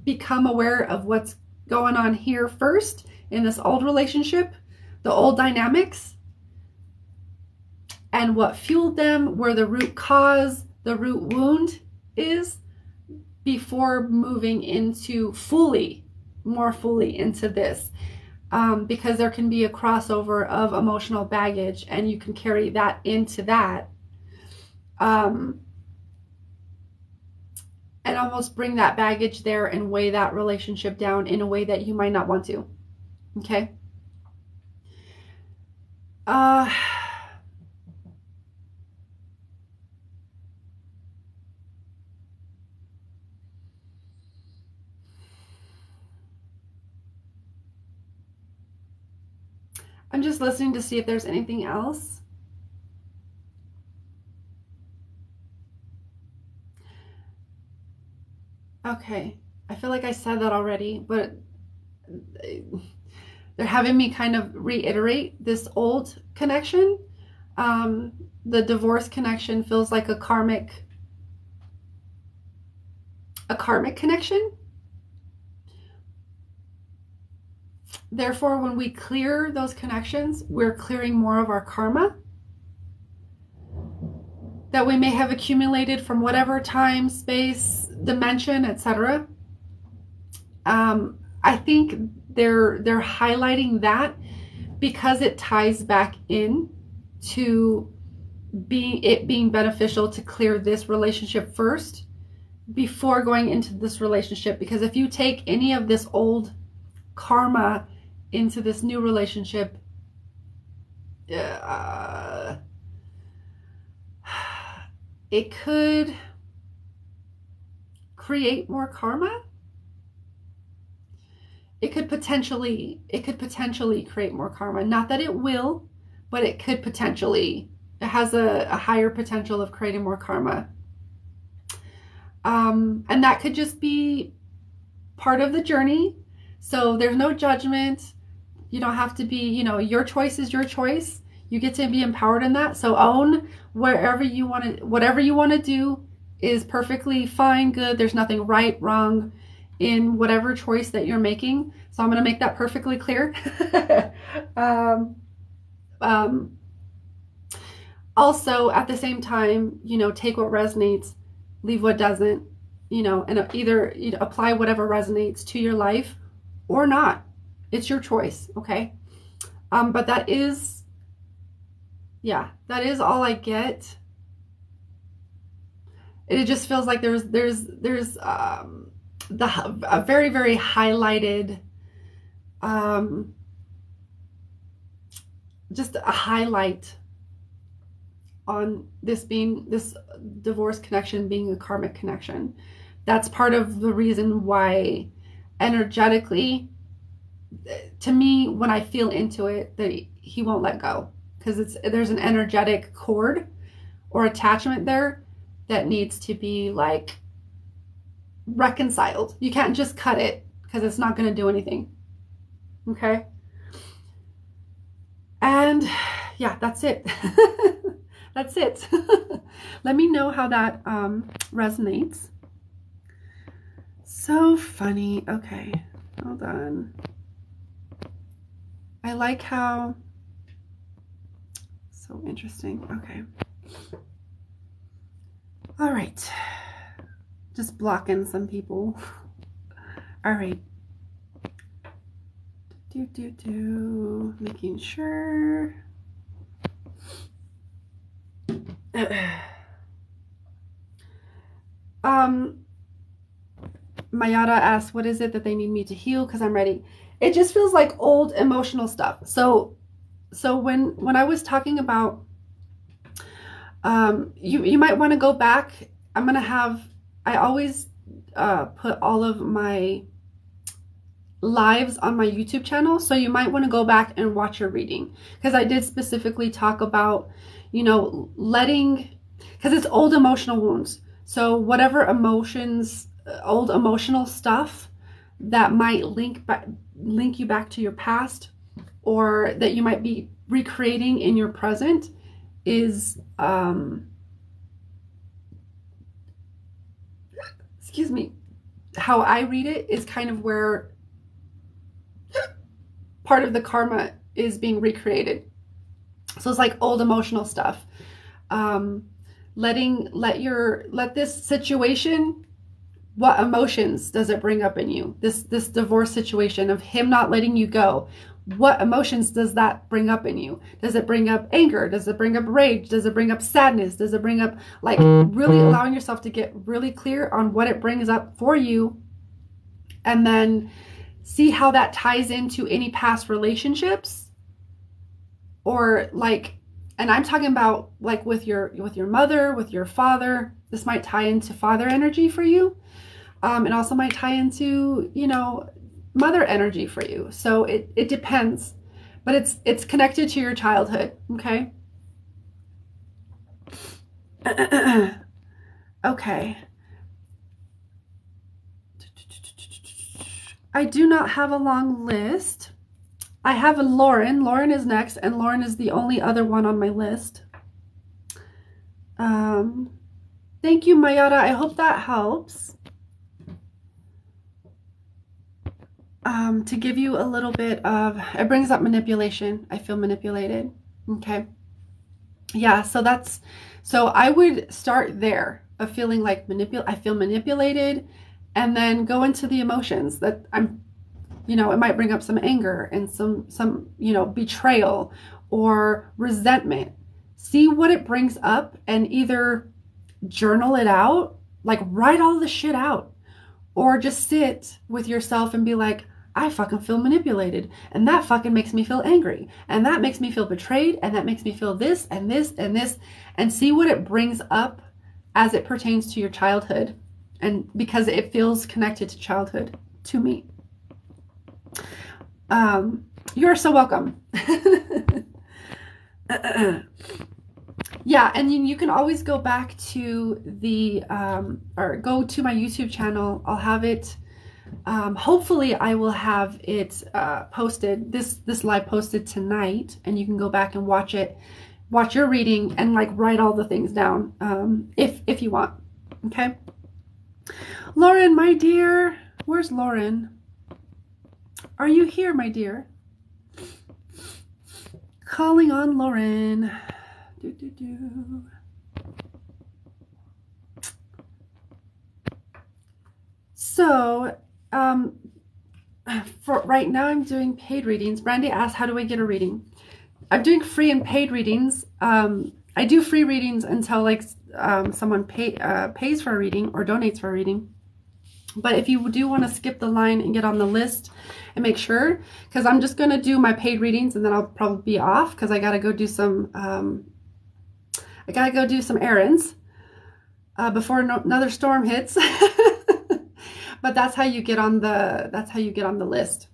become aware of what's going on here first in this old relationship, the old dynamics, and what fueled them, where the root cause, the root wound is, before moving into more fully into this. Because there can be a crossover of emotional baggage and you can carry that into that. And almost bring that baggage there and weigh that relationship down in a way that you might not want to. Okay? I'm just listening to see if there's anything else. Okay, I feel like I said that already, but they're having me kind of reiterate this old connection. The divorce connection feels like a karmic connection. therefore, when we clear those connections, we're clearing more of our karma that we may have accumulated from whatever time, space, dimension, etc. I think they're highlighting that because it ties back in to being beneficial to clear this relationship first before going into this relationship. Because if you take any of this old karma into this new relationship, it could create more karma. It could potentially create more karma. Not that it will, but it could potentially. It has a higher potential of creating more karma. And that could just be part of the journey. So there's no judgment. You don't have to be, your choice is your choice. You get to be empowered in that. So own whatever you want to do is perfectly fine, good. There's nothing right, wrong in whatever choice that you're making. So I'm going to make that perfectly clear. Also, at the same time, take what resonates, leave what doesn't, and either apply whatever resonates to your life or not. It's your choice, okay? But that is all I get. It just feels like there's a very, very highlighted, just a highlight on this divorce connection being a karmic connection. That's part of the reason why energetically, to me, when I feel into it, that he won't let go, because there's an energetic cord or attachment there that needs to be like reconciled. You can't just cut it because it's not going to do anything. Okay? And yeah, that's it. That's it. Let me know how that resonates. So funny. Okay, hold on. I like how, so interesting. Okay. All right. Just blocking some people. All right. Making sure. Mayada asks, what is it that they need me to heal? Because I'm ready. It just feels like old emotional stuff. So when I was talking about, you might want to go back. I always put all of my lives on my YouTube channel, so you might want to go back and watch your reading, because I did specifically talk about, letting, because it's old emotional wounds. So whatever emotions, old emotional stuff that might link you back to your past, or that you might be recreating in your present, is excuse me, how I read it is kind of where part of the karma is being recreated. So it's like old emotional stuff. Let this situation, what emotions does it bring up in you? This divorce situation of him not letting you go. What emotions does that bring up in you? Does it bring up anger? Does it bring up rage? Does it bring up sadness? Does it bring up, like, really allowing yourself to get really clear on what it brings up for you, and then see how that ties into any past relationships, or like, and I'm talking about like with your mother, with your father. This might tie into father energy for you. It also might tie into, mother energy for you. So it depends, but it's connected to your childhood. Okay. Okay. I do not have a long list. I have a Lauren. Lauren is next, and Lauren is the only other one on my list. Thank you, Mayada. I hope that helps. to give you a little bit of, it brings up manipulation. I feel manipulated. Okay. Yeah, so I would start there of feeling like I feel manipulated, and then go into the emotions that it might bring up some anger and some betrayal or resentment. See what it brings up and either journal it out, like write all the shit out, or just sit with yourself and be like, I fucking feel manipulated, and that fucking makes me feel angry, and that makes me feel betrayed, and that makes me feel this and this and this, and see what it brings up as it pertains to your childhood, and because it feels connected to childhood to me. You're so welcome. Yeah, and you can always go back to or go to my YouTube channel. I'll have it. Hopefully, I will have it posted. This live posted tonight, and you can go back and watch it, watch your reading, and like write all the things down if you want. Okay, Lauren, my dear, where's Lauren? Are you here, my dear? Calling on Lauren. So, for right now, I'm doing paid readings. Brandy asked, how do I get a reading? I'm doing free and paid readings. I do free readings until like someone pays for a reading or donates for a reading. But if you do want to skip the line and get on the list and make sure, because I'm just going to do my paid readings and then I'll probably be off because I got to go do some errands before another storm hits. But that's how you get on the list.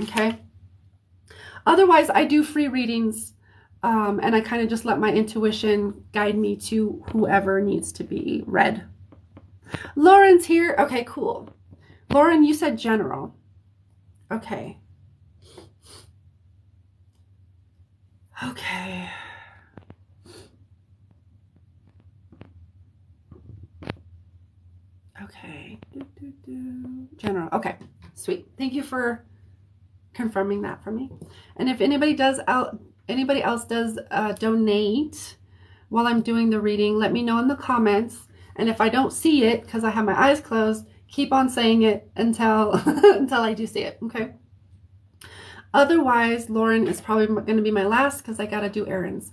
Okay. Otherwise, I do free readings, and I kind of just let my intuition guide me to whoever needs to be read. Lauren's here. Okay, cool. Lauren, you said general. Okay. Okay. Okay. General. Okay. Sweet. Thank you for confirming that for me. And if anybody else does donate while I'm doing the reading, let me know in the comments. And if I don't see it because I have my eyes closed, keep on saying it until until I do see it. Okay. Otherwise, Lauren is probably going to be my last because I got to do errands.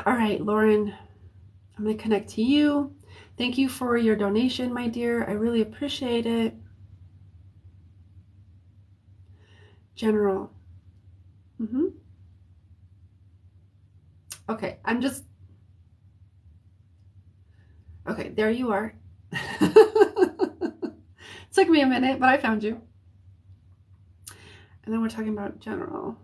All right, Lauren, I'm going to connect to you. Thank you for your donation, my dear. I really appreciate it. General. Okay, okay, there you are. Took me a minute, but I found you. And then we're talking about general.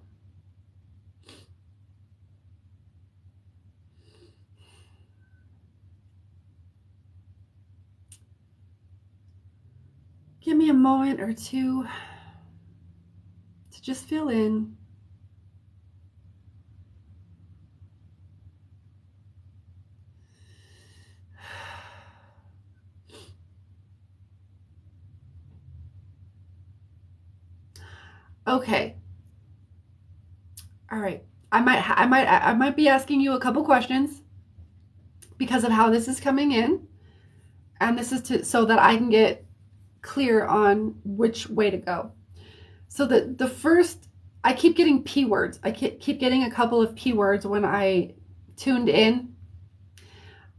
Give me a moment or two to just fill in. Okay. All right. I might be asking you a couple questions because of how this is coming in, and this is so that I can get clear on which way to go. So the first, I keep getting P words. I keep getting a couple of P words when I tuned in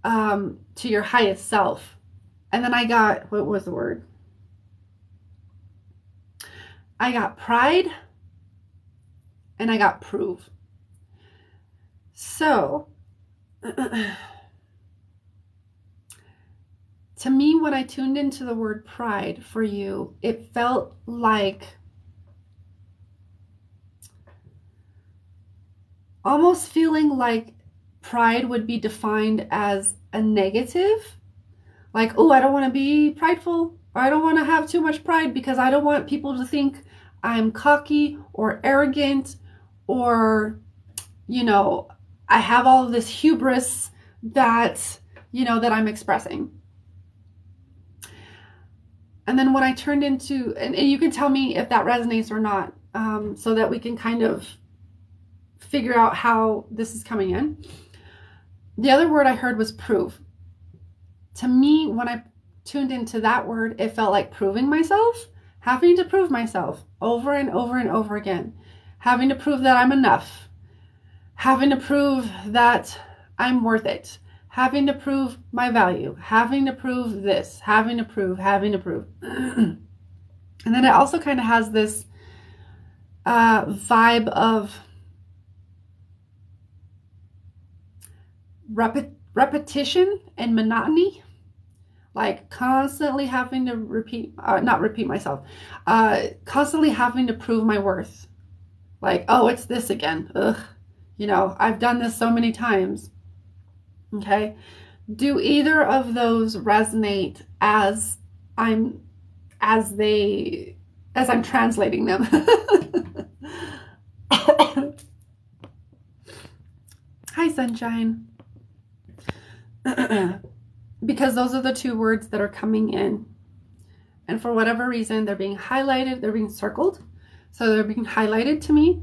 to your highest self. And then I got, what was the word? I got pride and I got prove. So to me, when I tuned into the word pride for you, it felt like almost feeling like pride would be defined as a negative. Like, oh, I don't want to be prideful, or I don't want to have too much pride because I don't want people to think I'm cocky or arrogant, or, I have all of this hubris that I'm expressing. And then when I turned into, and you can tell me if that resonates or not, so that we can kind of figure out how this is coming in. The other word I heard was prove. To me, when I tuned into that word, it felt like proving myself, having to prove myself over and over and over again, having to prove that I'm enough, having to prove that I'm worth it, having to prove my value, having to prove this, having to prove. And then it also kind of has this vibe of repetition and monotony, like constantly having to not repeat myself, constantly having to prove my worth. Like, oh, it's this again. Ugh, you know, I've done this so many times. Okay. Do either of those resonate as I'm translating them? Hi, sunshine. Because those are the two words that are coming in. And for whatever reason, they're being highlighted, they're being circled. So they're being highlighted to me.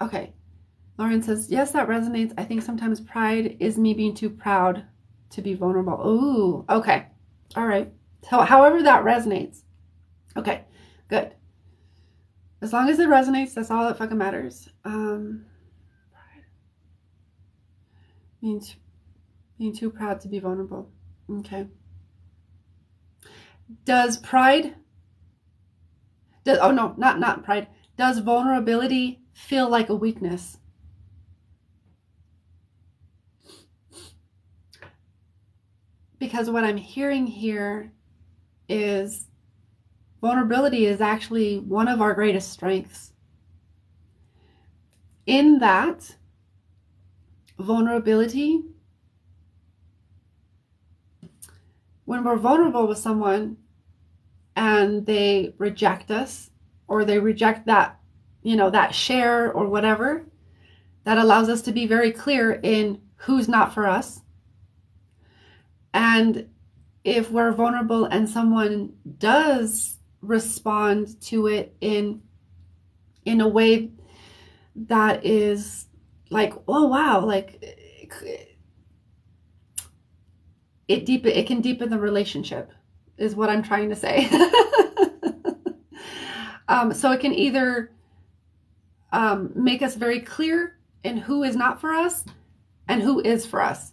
Okay. Lauren says, yes, that resonates. I think sometimes pride is me being too proud to be vulnerable. Ooh, okay. All right. So however that resonates. Okay, good. As long as it resonates, that's all that fucking matters. Pride. Being too proud to be vulnerable. Okay. Does pride... oh no, not pride. Does vulnerability feel like a weakness? Because what I'm hearing here is vulnerability is actually one of our greatest strengths. In that vulnerability, when we're vulnerable with someone and they reject us, or they reject that, you know, that share or whatever, that allows us to be very clear in who's not for us. And if we're vulnerable and someone does respond to it in a way that is like, oh wow, like it can deepen the relationship, is what I'm trying to say. So it can either make us very clear in who is not for us and who is for us,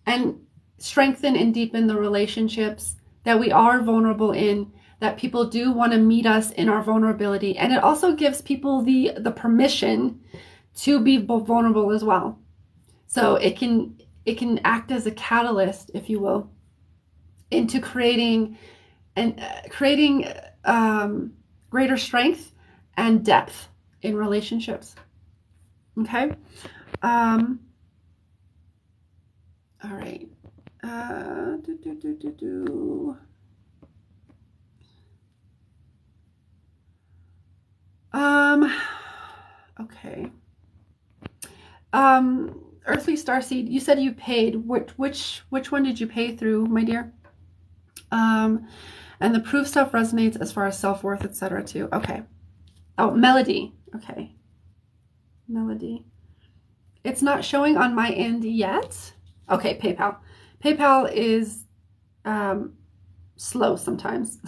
and strengthen and deepen the relationships that we are vulnerable in, that people do want to meet us in our vulnerability. And it also gives people the permission to be vulnerable as well. So it can act as a catalyst, if you will, into creating greater strength and depth in relationships. Okay. All right. Okay. Earthly Starseed, you said you paid. Which one did you pay through, my dear? And the proof stuff resonates as far as self-worth, etc. too. Okay. Oh, Melody. Okay. Melody. It's not showing on my end yet. Okay, PayPal. PayPal is slow sometimes.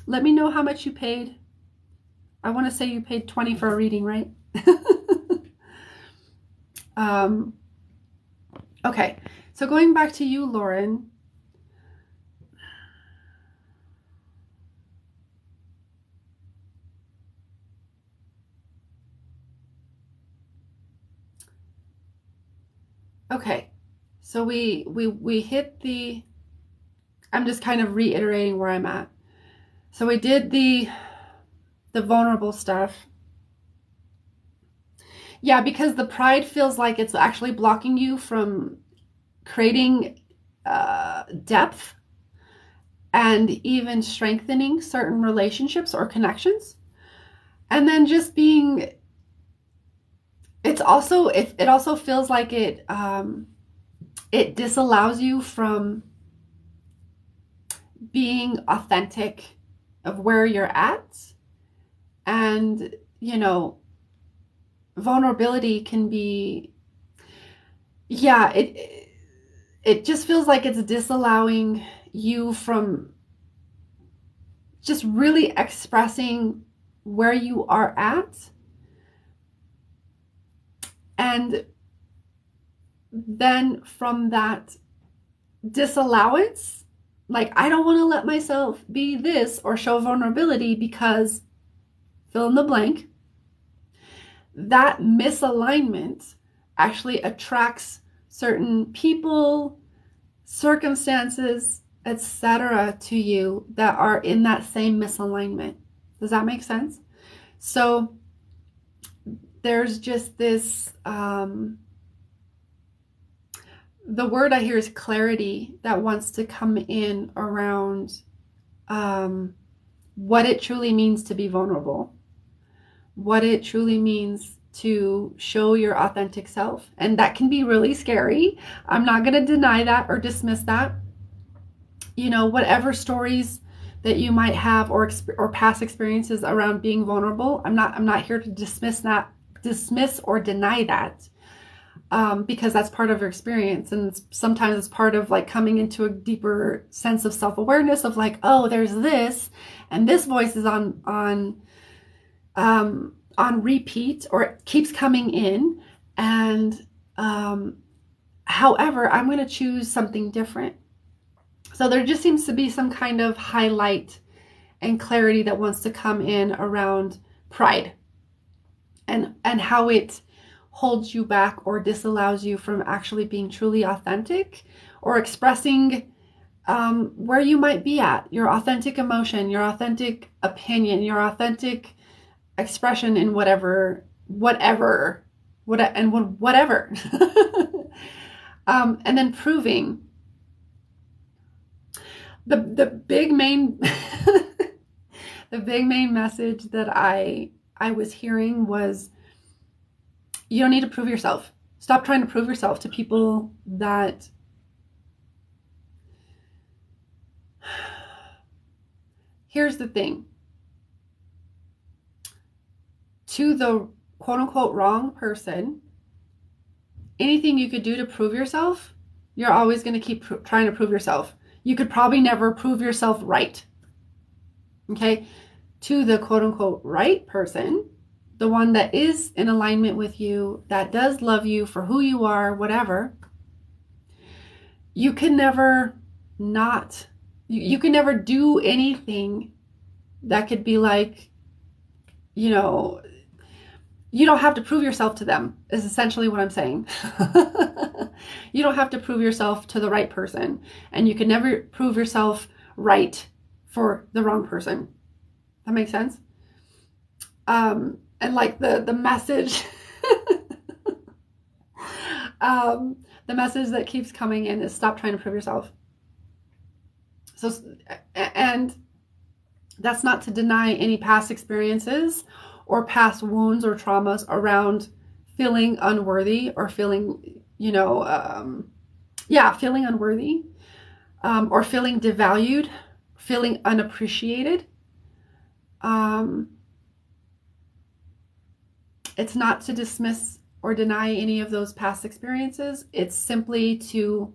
Let me know how much you paid. I want to say you paid $20 for a reading, right? Okay, so going back to you, Lauren. Okay, so we hit the, I'm just kind of reiterating where I'm at. So we did the vulnerable stuff. Yeah, because the pride feels like it's actually blocking you from creating depth and even strengthening certain relationships or connections. And then just being, it also feels like it disallows you from being authentic of where you're at. And, vulnerability can be, yeah, it just feels like it's disallowing you from just really expressing where you are at. And then from that disallowance, like, I don't want to let myself be this or show vulnerability because fill in the blank, that misalignment actually attracts certain people, circumstances, etc. to you that are in that same misalignment. Does that make sense? So there's just this, the word I hear is clarity that wants to come in around what it truly means to be vulnerable, what it truly means to show your authentic self. And that can be really scary. I'm not going to deny that or dismiss that. Whatever stories that you might have or past experiences around being vulnerable, I'm not here to dismiss or deny that. Because that's part of your experience, and sometimes it's part of like coming into a deeper sense of self-awareness of like, oh, there's this, and this voice is on repeat, or it keeps coming in, and however, I'm going to choose something different. So there just seems to be some kind of highlight and clarity that wants to come in around pride and how it holds you back or disallows you from actually being truly authentic or expressing where you might be at, your authentic emotion, your authentic opinion, your authentic expression in whatever. And then proving the big main the big main message that I was hearing was, you don't need to prove yourself. Stop trying to prove yourself to people that here's the thing. To the quote unquote wrong person, anything you could do to prove yourself, you're always going to keep trying to prove yourself. You could probably never prove yourself right. Okay? To the quote unquote right person, the one that is in alignment with you, that does love you for who you are, whatever, you can never you can never do anything that could be like, you don't have to prove yourself to them, is essentially what I'm saying. You don't have to prove yourself to the right person, and you can never prove yourself right for the wrong person. That makes sense? And like the message, the message that keeps coming in is stop trying to prove yourself. So, and that's not to deny any past experiences or past wounds or traumas around feeling unworthy or feeling, feeling unworthy, or feeling devalued, feeling unappreciated. It's not to dismiss or deny any of those past experiences. It's simply to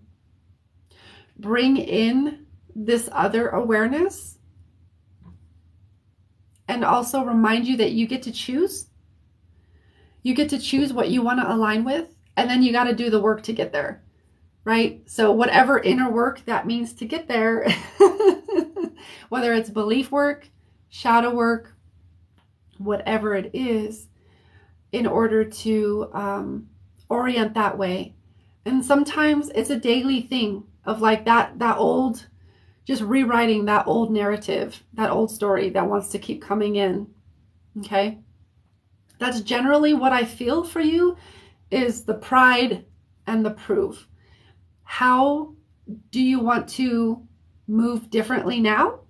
bring in this other awareness and also remind you that you get to choose. You get to choose what you want to align with, and then you got to do the work to get there, right? So whatever inner work that means to get there, whether it's belief work, shadow work, whatever it is, in order to orient that way. And sometimes it's a daily thing of like that old, just rewriting that old narrative, that old story that wants to keep coming in. Okay? That's generally what I feel for you, is the pride and the prove. How do you want to move differently now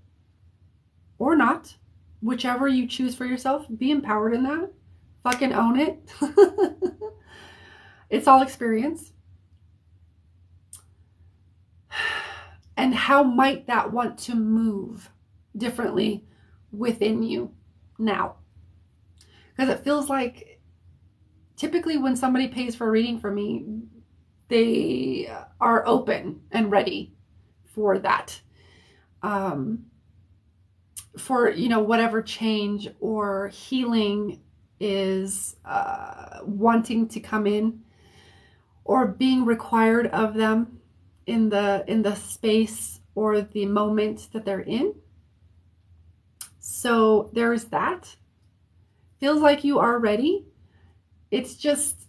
or not, whichever you choose for yourself. Be empowered in that. Fucking own it. It's all experience. And how might that want to move differently within you now? Because it feels like typically when somebody pays for a reading from me, they are open and ready for that. For, you know, whatever change or healing is wanting to come in or being required of them in the space or the moment that they're in. So there's that. Feels like you are ready. It's just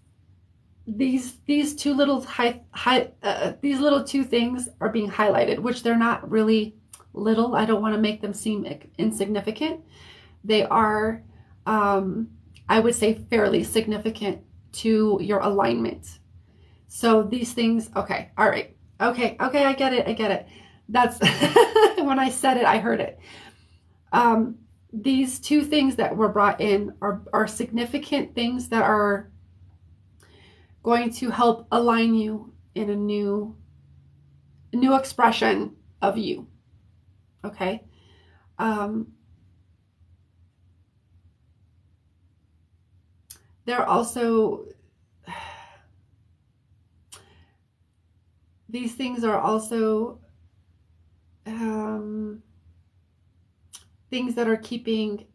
these two little these little two things are being highlighted, which they're not really little. I don't want to make them seem insignificant. They are, I would say, fairly significant to your alignment. So these things, okay, all right, okay, I get it. That's when I said it, I heard it. These two things that were brought in are significant things that are going to help align you in a new expression of you. Okay. They're also, these things are also things that are keeping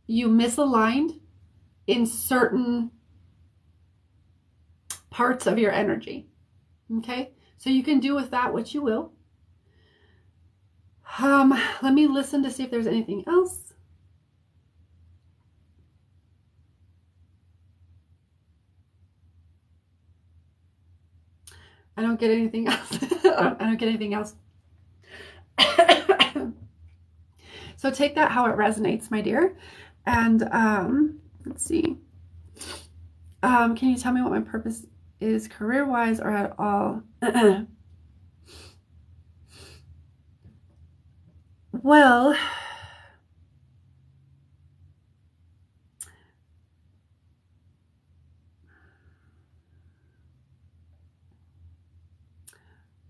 you misaligned in certain parts of your energy. Okay. So you can do with that what you will. Let me listen to see if there's anything else. I don't get anything else. I don't get anything else. So take that how it resonates, my dear. And let's see. Can you tell me what my purpose is career-wise or at all? Well,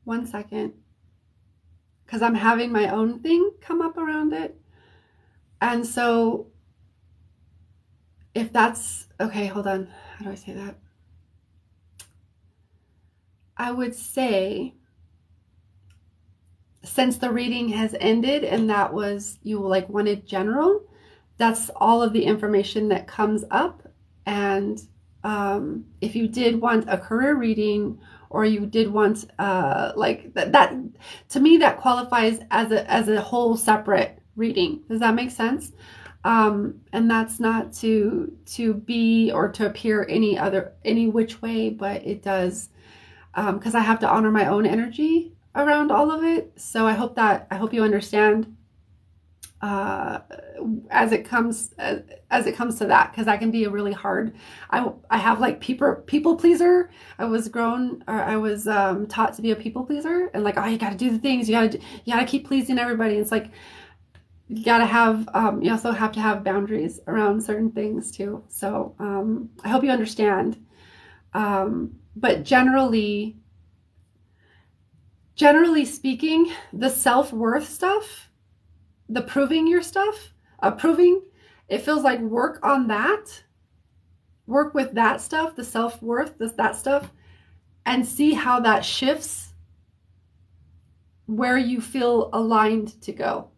one second, because I'm having my own thing come up around it. And so if that's, okay, hold on. How do I say that? I would say, since the reading has ended and that was, you like wanted general, that's all of the information that comes up. And if you did want a career reading or you did want like that to me that qualifies as a whole separate reading. Does that make sense? And that's not to be or to appear any which way, but it does, because I have to honor my own energy around all of it. So I hope you understand as it comes to that, because that can be a really hard. I have like people pleaser. I was taught to be a people pleaser, and like, oh, you got to do the things, you got to keep pleasing everybody. It's like you got to have you also have to have boundaries around certain things too. So I hope you understand. But generally speaking, the self-worth stuff, the proving your stuff, it feels like work on that. Work with that stuff, the self-worth, that stuff, and see how that shifts where you feel aligned to go.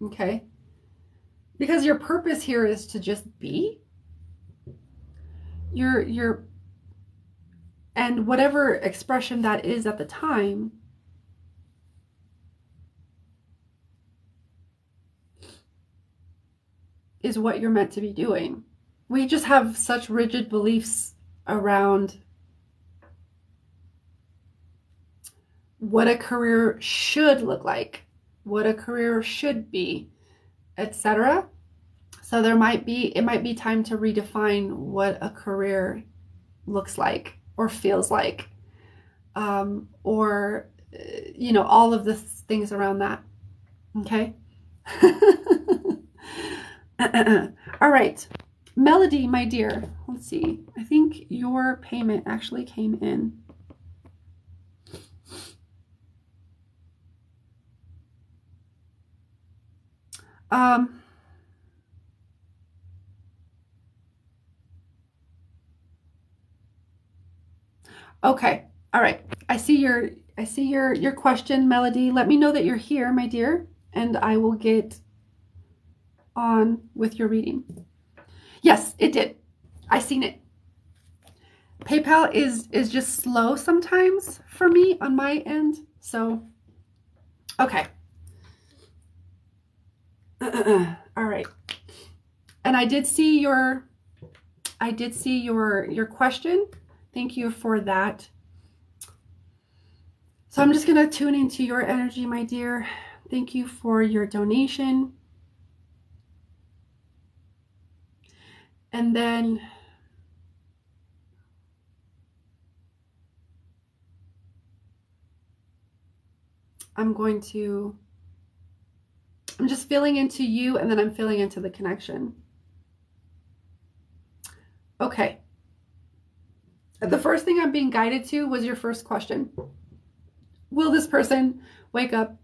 Okay? Because your purpose here is to just be. And whatever expression that is at the time, is what you're meant to be doing. We just have such rigid beliefs around what a career should look like, what a career should be, etc. So it might be time to redefine what a career looks like or feels like, or you know, all of the things around that. Okay. All right. Melody, my dear. Let's see. I think your payment actually came in. Okay. All right. I see your question, Melody. Let me know that you're here, my dear, and I will get on with your reading. Yes, it did. I seen it. PayPal is just slow sometimes for me on my end. So, okay. All right. And I did see your question. Thank you for that. So I'm just going to tune into your energy, my dear. Thank you for your donation. And then I'm just feeling into you, and then I'm feeling into the connection. Okay. The first thing I'm being guided to was your first question. Will this person wake up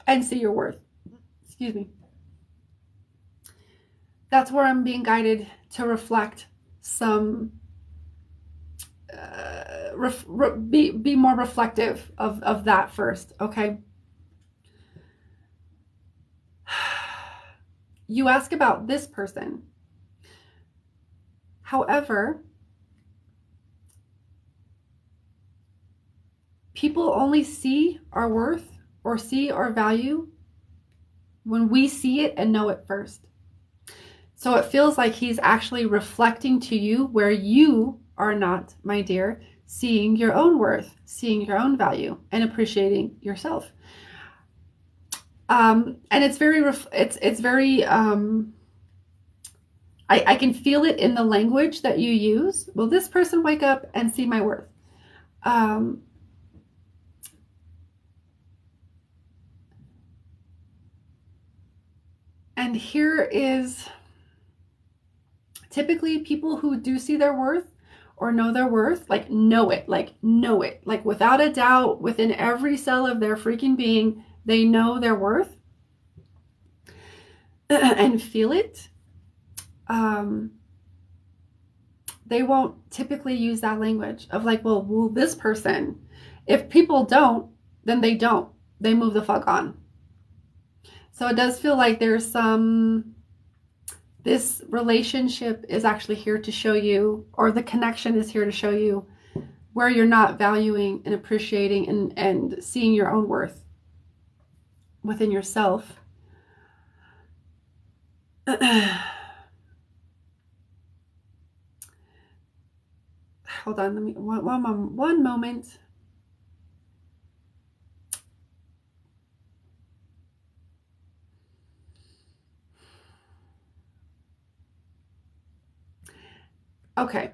and see your worth? Excuse me. That's where I'm being guided to reflect some, be more reflective of that first, okay? You ask about this person. However, people only see our worth or see our value when we see it and know it first. So it feels like he's actually reflecting to you where you are not, my dear, seeing your own worth, seeing your own value, and appreciating yourself. And it's very, I can feel it in the language that you use. Will this person wake up and see my worth? And here is typically people who do see their worth or know their worth, like know it, like without a doubt, within every cell of their freaking being, they know their worth and feel it. They won't typically use that language of like, well, will this person, if people don't, then they don't, they move the fuck on. So it does feel like there's some, this relationship is actually here to show you, or the connection is here to show you where you're not valuing and appreciating and seeing your own worth within yourself. Hold on, let me, one moment. Okay,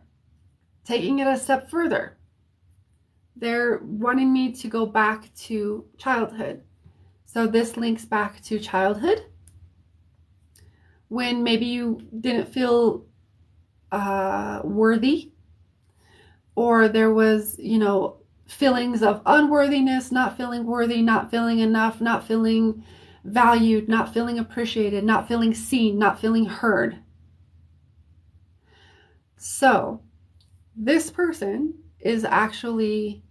taking it a step further. They're wanting me to go back to childhood. So this links back to childhood, when maybe you didn't feel worthy, or there was, you know, feelings of unworthiness, not feeling worthy, not feeling enough, not feeling valued, not feeling appreciated, not feeling seen, not feeling heard. So this person is actually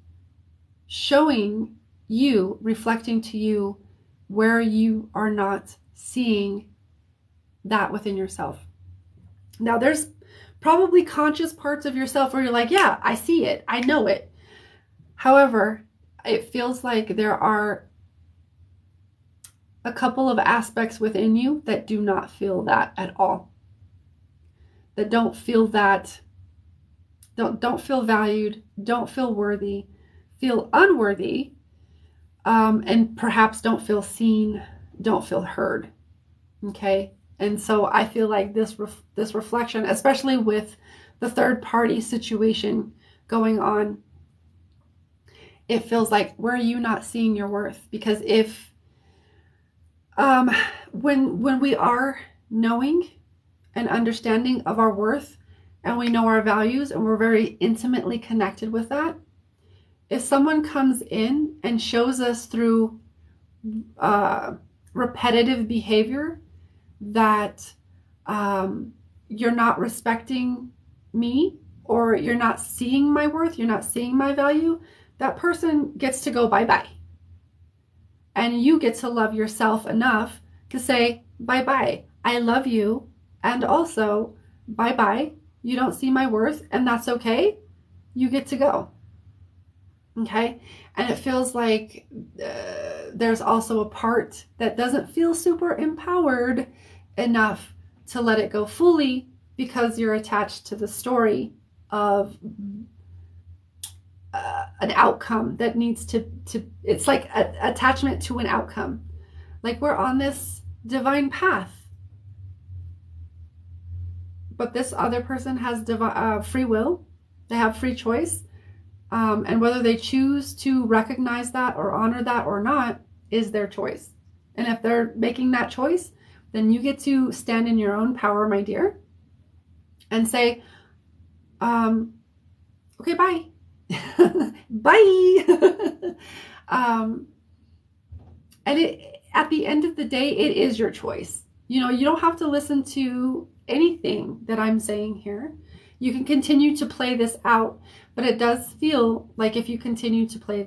showing you, reflecting to you where you are not seeing that within yourself. Now there's probably conscious parts of yourself where you're like, yeah, I see it, I know it. However, it feels like there are a couple of aspects within you that do not feel that at all. That don't feel that, don't feel valued, don't feel worthy, feel unworthy, and perhaps don't feel seen, don't feel heard. Okay? And so I feel like this reflection, especially with the third party situation going on, it feels like, where are you not seeing your worth? Because if when we are knowing and understanding of our worth, and we know our values, and we're very intimately connected with that, if someone comes in and shows us through repetitive behavior that you're not respecting me, or you're not seeing my worth, you're not seeing my value, that person gets to go bye-bye. And you get to love yourself enough to say, bye-bye, I love you, and also, bye-bye, you don't see my worth, and that's okay. You get to go. Okay? And it feels like there's also a part that doesn't feel super empowered enough to let it go fully, because you're attached to the story of an outcome that needs to it's like attachment to an outcome. Like, we're on this divine path, but this other person has free will. They have free choice. And whether they choose to recognize that or honor that or not is their choice. And if they're making that choice, then you get to stand in your own power, my dear, and say, okay, bye. Bye. And at the end of the day, it is your choice. You know, you don't have to listen to anything that I'm saying here. You can continue to play this out, but it does feel like if you continue to play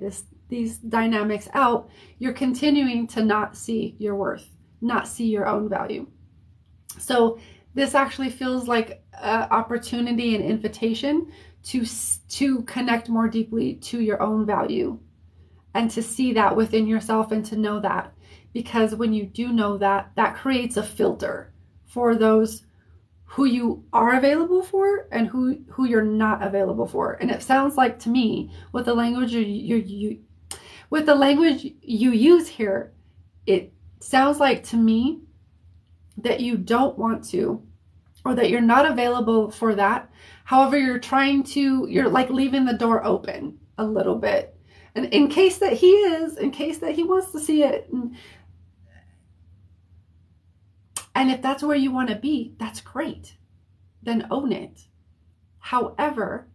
these dynamics out, you're continuing to not see your worth, not see your own value. So this actually feels like an opportunity and invitation to connect more deeply to your own value, and to see that within yourself, and to know that. Because when you do know that, that creates a filter for those who you are available for and who you're not available for. And it sounds like to me, with the language you use here, it sounds like to me that you don't want to, or that you're not available for that. However, you're like leaving the door open a little bit. And in case that he wants to see it. And if that's where you want to be, that's great. Then own it. However,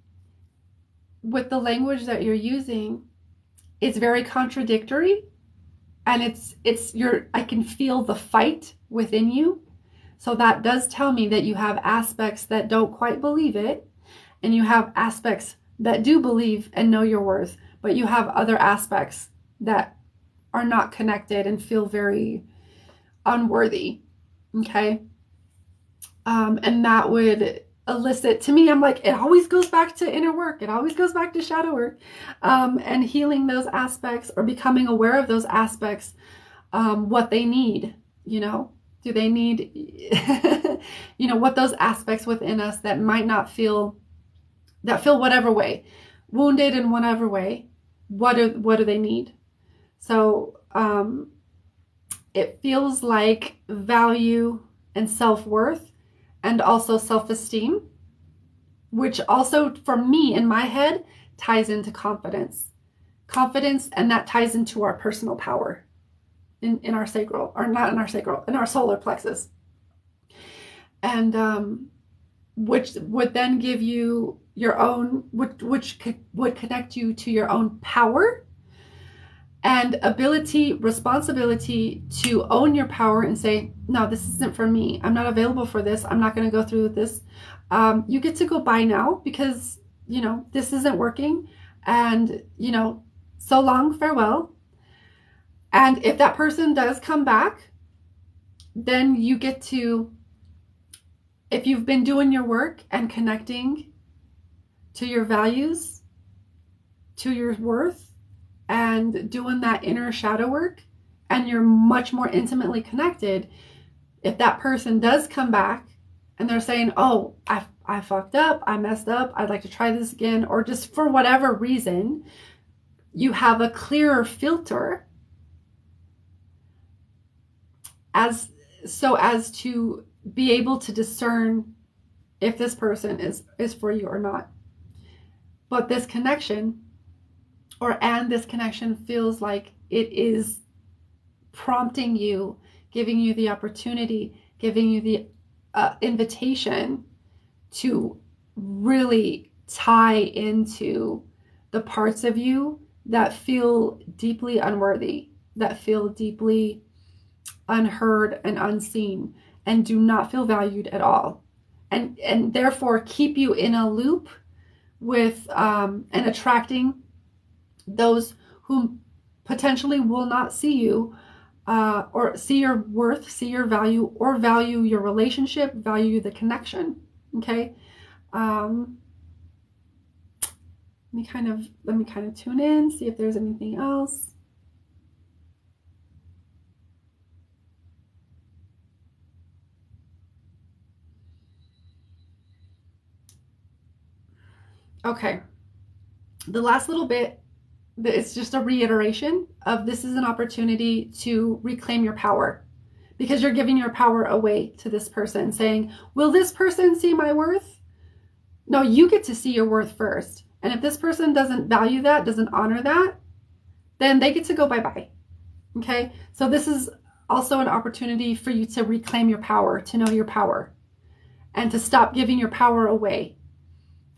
with the language that you're using, it's very contradictory. And I can feel the fight within you. So that does tell me that you have aspects that don't quite believe it, and you have aspects that do believe and know your worth, but you have other aspects that are not connected and feel very unworthy. Okay? And that would elicit, to me, I'm like, it always goes back to inner work. It always goes back to shadow work, and healing those aspects, or becoming aware of those aspects, what they need, do they need, what those aspects within us that might not feel whatever way, wounded in whatever way, what do they need? So it feels like value and self-worth, and also self-esteem, which also, for me, in my head, ties into confidence. And that ties into our personal power in our sacral, or not in our sacral, in our solar plexus. And which would then give you your own, which would connect you to your own power and responsibility to own your power and say, no, this isn't for me. I'm not available for this. I'm not going to go through with this. You get to go by now, because, this isn't working. And, so long, farewell. And if that person does come back, then you get to, if you've been doing your work and connecting to your values, to your worth, and doing that inner shadow work, and you're much more intimately connected, if that person does come back and they're saying, oh, I fucked up, I messed up, I'd like to try this again, or just for whatever reason, you have a clearer filter as to be able to discern if this person is for you or not. But this connection and this connection feels like it is prompting you, giving you the opportunity, giving you the invitation to really tie into the parts of you that feel deeply unworthy, that feel deeply unheard and unseen, and do not feel valued at all, and therefore keep you in a loop with and attracting those who potentially will not see you or see your worth, see your value, or value your relationship, value the connection. Okay. Let me kind of tune in, see if there's anything else. Okay. The last little bit, it's just a reiteration of this is an opportunity to reclaim your power, because you're giving your power away to this person, saying, will this person see my worth? No, you get to see your worth first. And if this person doesn't value that, doesn't honor that, then they get to go bye-bye. Okay? So this is also an opportunity for you to reclaim your power, to know your power, and to stop giving your power away.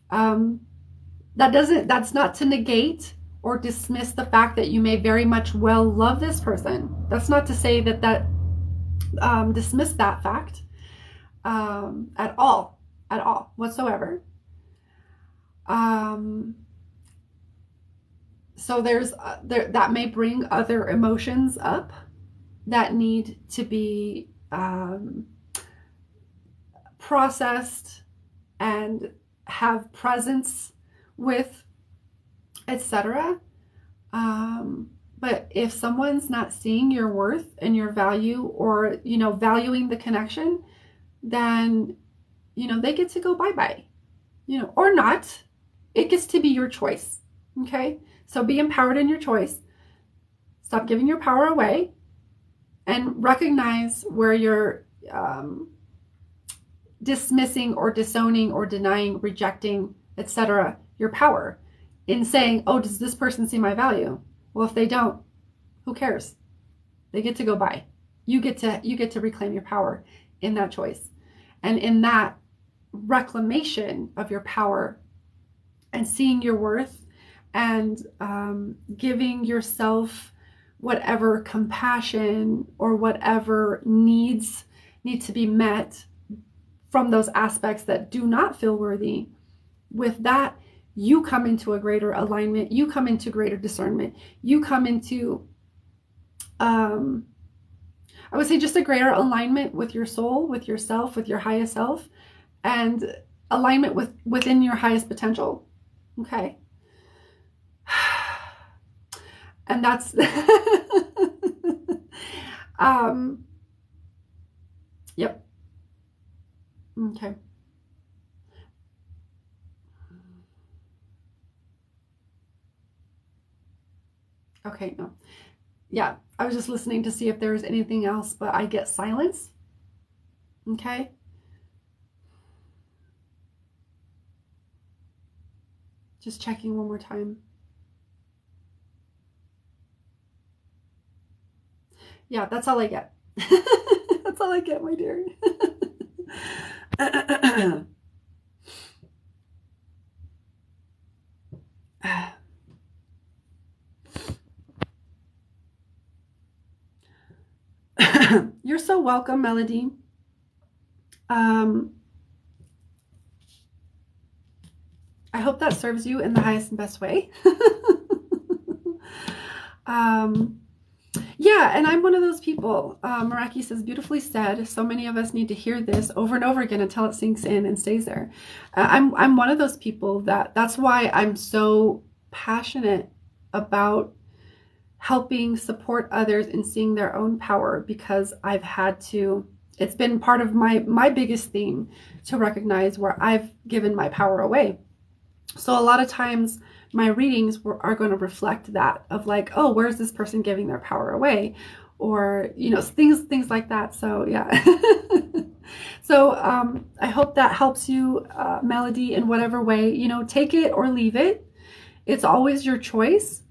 That's not to negate or dismiss the fact that you may very much well love this person. That's not to say that dismiss that fact at all whatsoever. So that may bring other emotions up that need to be processed and have presence with, etc. But if someone's not seeing your worth and your value, or valuing the connection, then they get to go bye-bye, or not. It gets to be your choice. Okay? So be empowered in your choice. Stop giving your power away, and recognize where you're dismissing or disowning or denying, rejecting, etc. your power, in saying, oh, does this person see my value? Well, if they don't, who cares? They get to go by. You get to reclaim your power in that choice. And in that reclamation of your power and seeing your worth, and giving yourself whatever compassion or whatever needs need to be met from those aspects that do not feel worthy, with that, you come into a greater alignment, you come into greater discernment, you come into, I would say, just a greater alignment with your soul, with yourself, with your highest self, and alignment within your highest potential. Okay. And that's, yep. Okay. Okay, no. Yeah, I was just listening to see if there's anything else, but I get silence. Okay. Just checking one more time. Yeah, that's all I get. That's all I get, my dear. You're so welcome, Melody. I hope that serves you in the highest and best way. Yeah, and I'm one of those people. Meraki says, beautifully said. So many of us need to hear this over and over again until it sinks in and stays there. I'm one of those people that's why I'm so passionate about helping support others in seeing their own power, because I've had to, it's been part of my biggest theme to recognize where I've given my power away. So a lot of times my readings are going to reflect that, of like, oh, where's this person giving their power away? Or, things like that. So yeah. So I hope that helps you, Melody, in whatever way, take it or leave it. It's always your choice.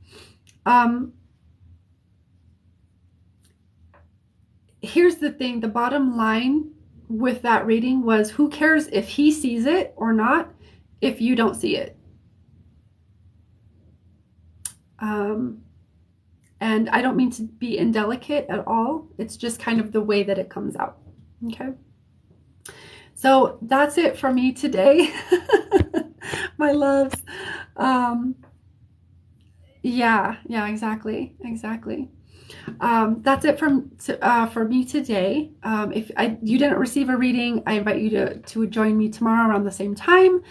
Here's the thing, the bottom line with that reading was, who cares if he sees it or not if you don't see it? And I don't mean to be indelicate at all. It's just kind of the way that it comes out. Okay. So that's it for me today, my loves. Yeah, exactly. That's it for me today. If you didn't receive a reading, I invite you to join me tomorrow around the same time.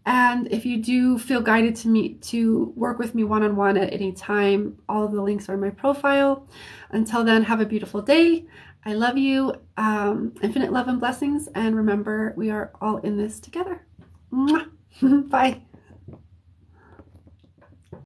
And if you do feel guided to work with me one-on-one at any time, all of the links are in my profile. Until then, have a beautiful day. I love you. Infinite love and blessings. And remember, we are all in this together. Mwah. Bye.